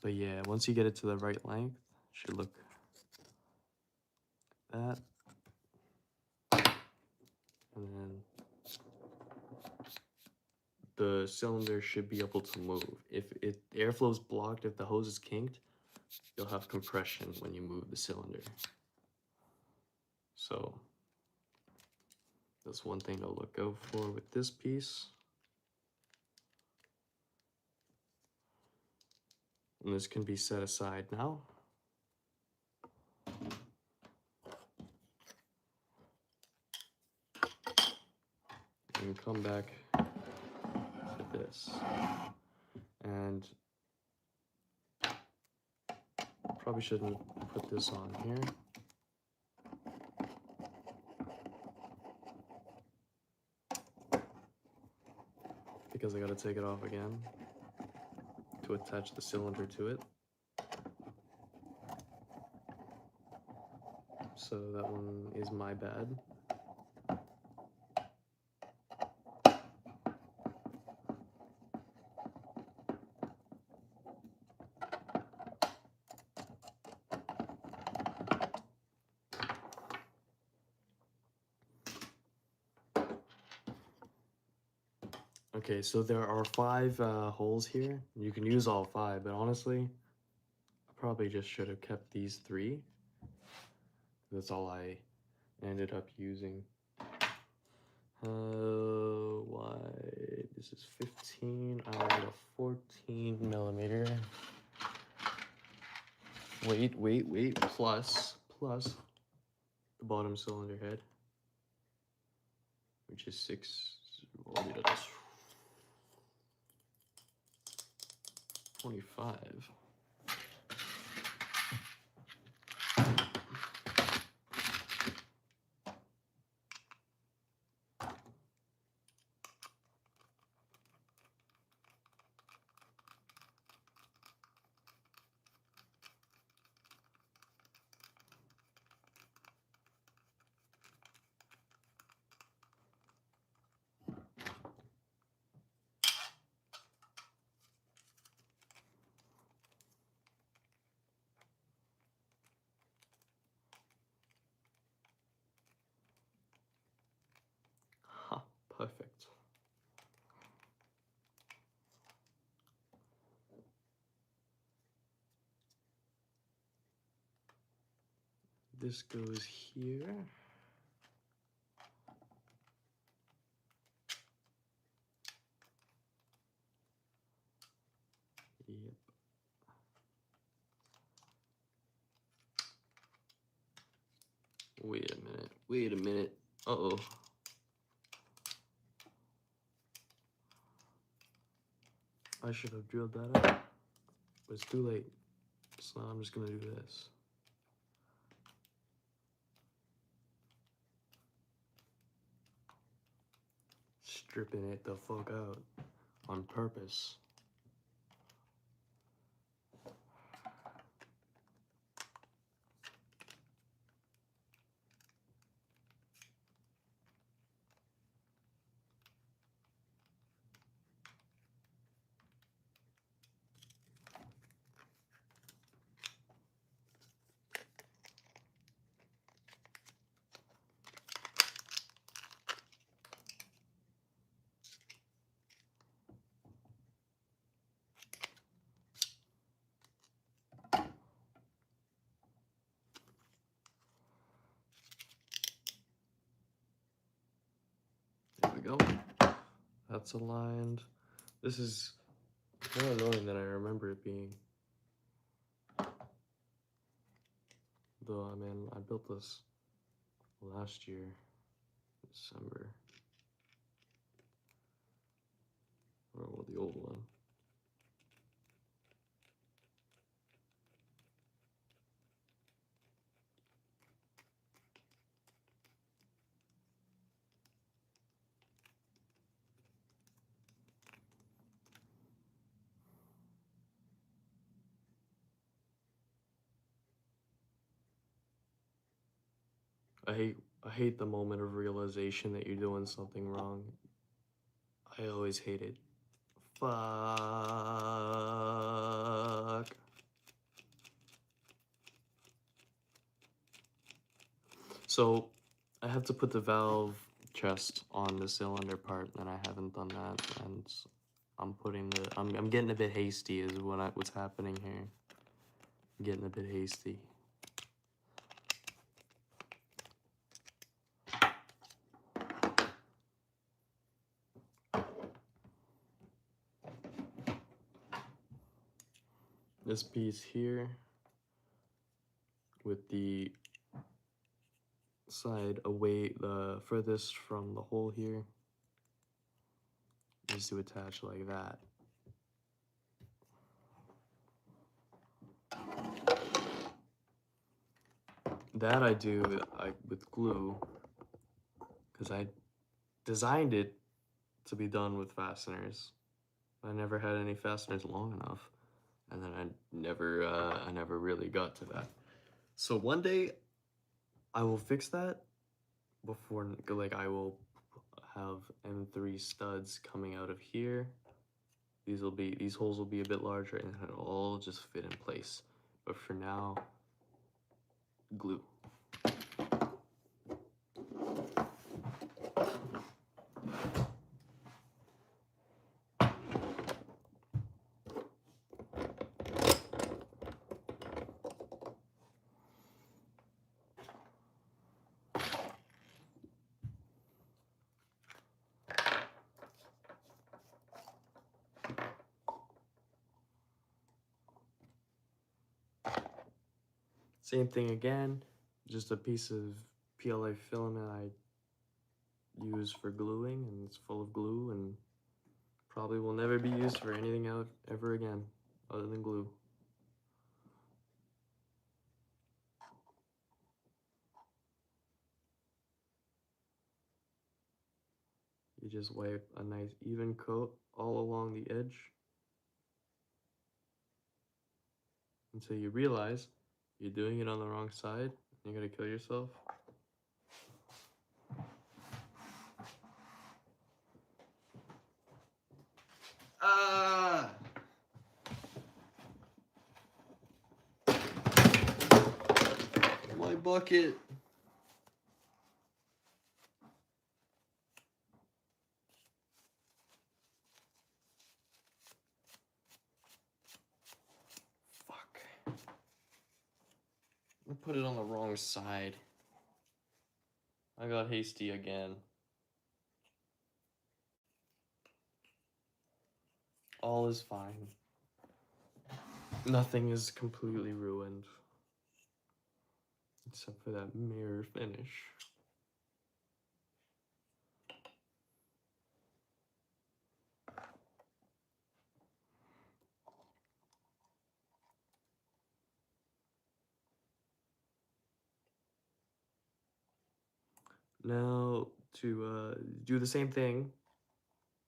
But yeah, once you get it to the right length, Should look that. And then the cylinder should be able to move. If airflow is blocked, if the hose is kinked, you'll have compression when you move the cylinder. So that's one thing to look out for with this piece. And this can be set aside now. And come back to this. And probably shouldn't put this on here. Because I gotta take it off again to attach the cylinder to it. So that one is my bad. Okay, so there are 5 holes here. You can use all 5, but honestly, I probably just should have kept these 3. That's all I ended up using. Why? This is 15. I need a 14 millimeter. Wait. Plus the bottom cylinder head, which is 6. 25. Ha, perfect. This goes here. Yep. Wait a minute. Uh-oh. I should have drilled that out, but it's too late. So I'm just gonna do this. Stripping it the fuck out on purpose. There we go. That's aligned. This is more annoying than I remember it being. Though, I mean, I built this last year, December. Or, well, the old one. I hate the moment of realization that you're doing something wrong. I always hate it. Fuck. So I have to put the valve chest on the cylinder part, and I haven't done that, and I'm getting a bit hasty is what's happening here. I'm getting a bit hasty. This piece here with the side away, the furthest from the hole here, needs to attach like that. That I do with glue, because I designed it to be done with fasteners. I never had any fasteners long enough, and then I never really got to that. So one day I will fix that before, like, I will have M3 studs coming out of here. These holes will be a bit larger, and it'll all just fit in place. But for now, glue. Same thing again, just a piece of PLA filament I use for gluing, and it's full of glue, and probably will never be used for anything else ever again other than glue. You just wipe a nice even coat all along the edge until you realize you're doing it on the wrong side. You're gonna kill yourself. Ah! My bucket. Fuck. I put it on the wrong side. I got hasty again. All is fine. Nothing is completely ruined. Except for that mirror finish. Now to do the same thing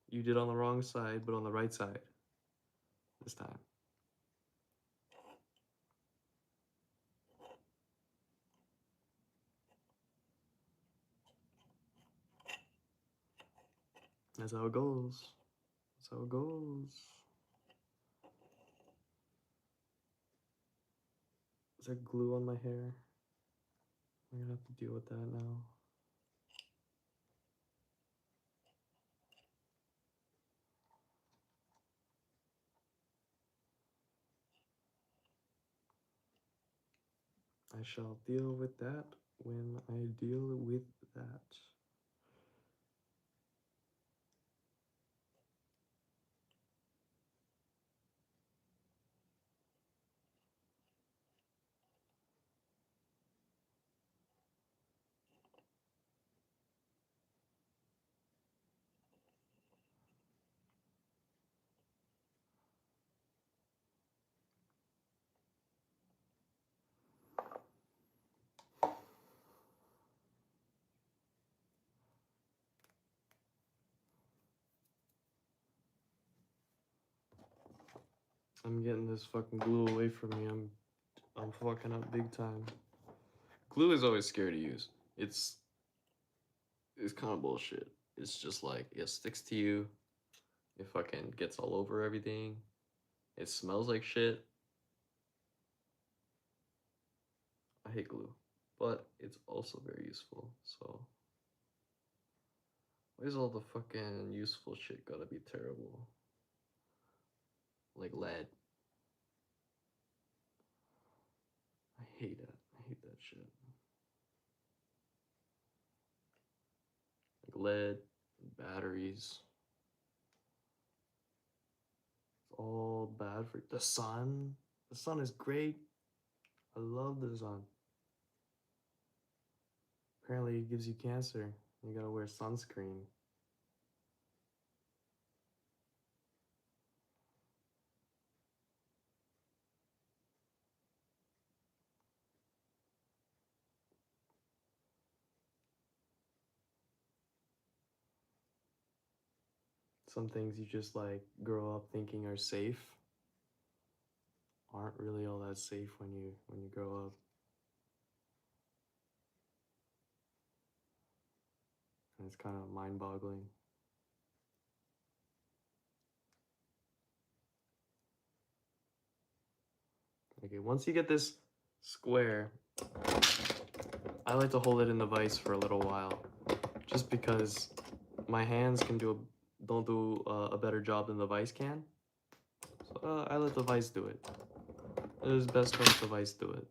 you did on the wrong side, but on the right side this time. That's how it goes. That's how it goes. Is there glue on my hair? I'm gonna have to deal with that now. I shall deal with that when I deal with that. I'm getting this fucking glue away from me. I'm fucking up big time. Glue is always scary to use. It's kind of bullshit. It's just like it sticks to you. It fucking gets all over everything. It smells like shit. I hate glue, but it's also very useful. So why is all the fucking useful shit gotta be terrible? Like lead. I hate it. I hate that shit. Like lead, batteries. It's all bad for the sun. The sun is great. I love the sun. Apparently it gives you cancer. You gotta wear sunscreen. Some things you just like grow up thinking are safe aren't really all that safe when you grow up. And it's kind of mind-boggling. Okay, once you get this square, I like to hold it in the vise for a little while, just because my hands don't do a better job than the vise can. So I let the vise do it. It is best to let the vise do it.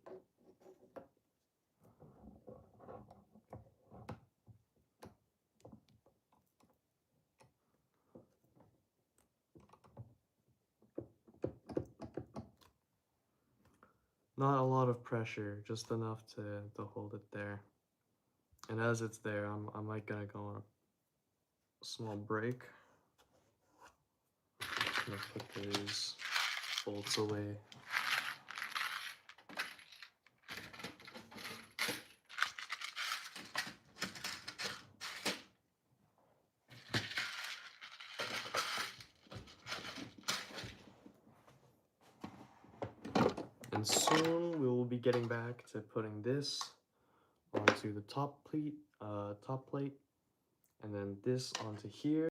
Not a lot of pressure, just enough to hold it there. And as it's there, I might gonna go on a small break. I'm gonna put these bolts away. And soon we will be getting back to putting this onto the top plate, and then this onto here.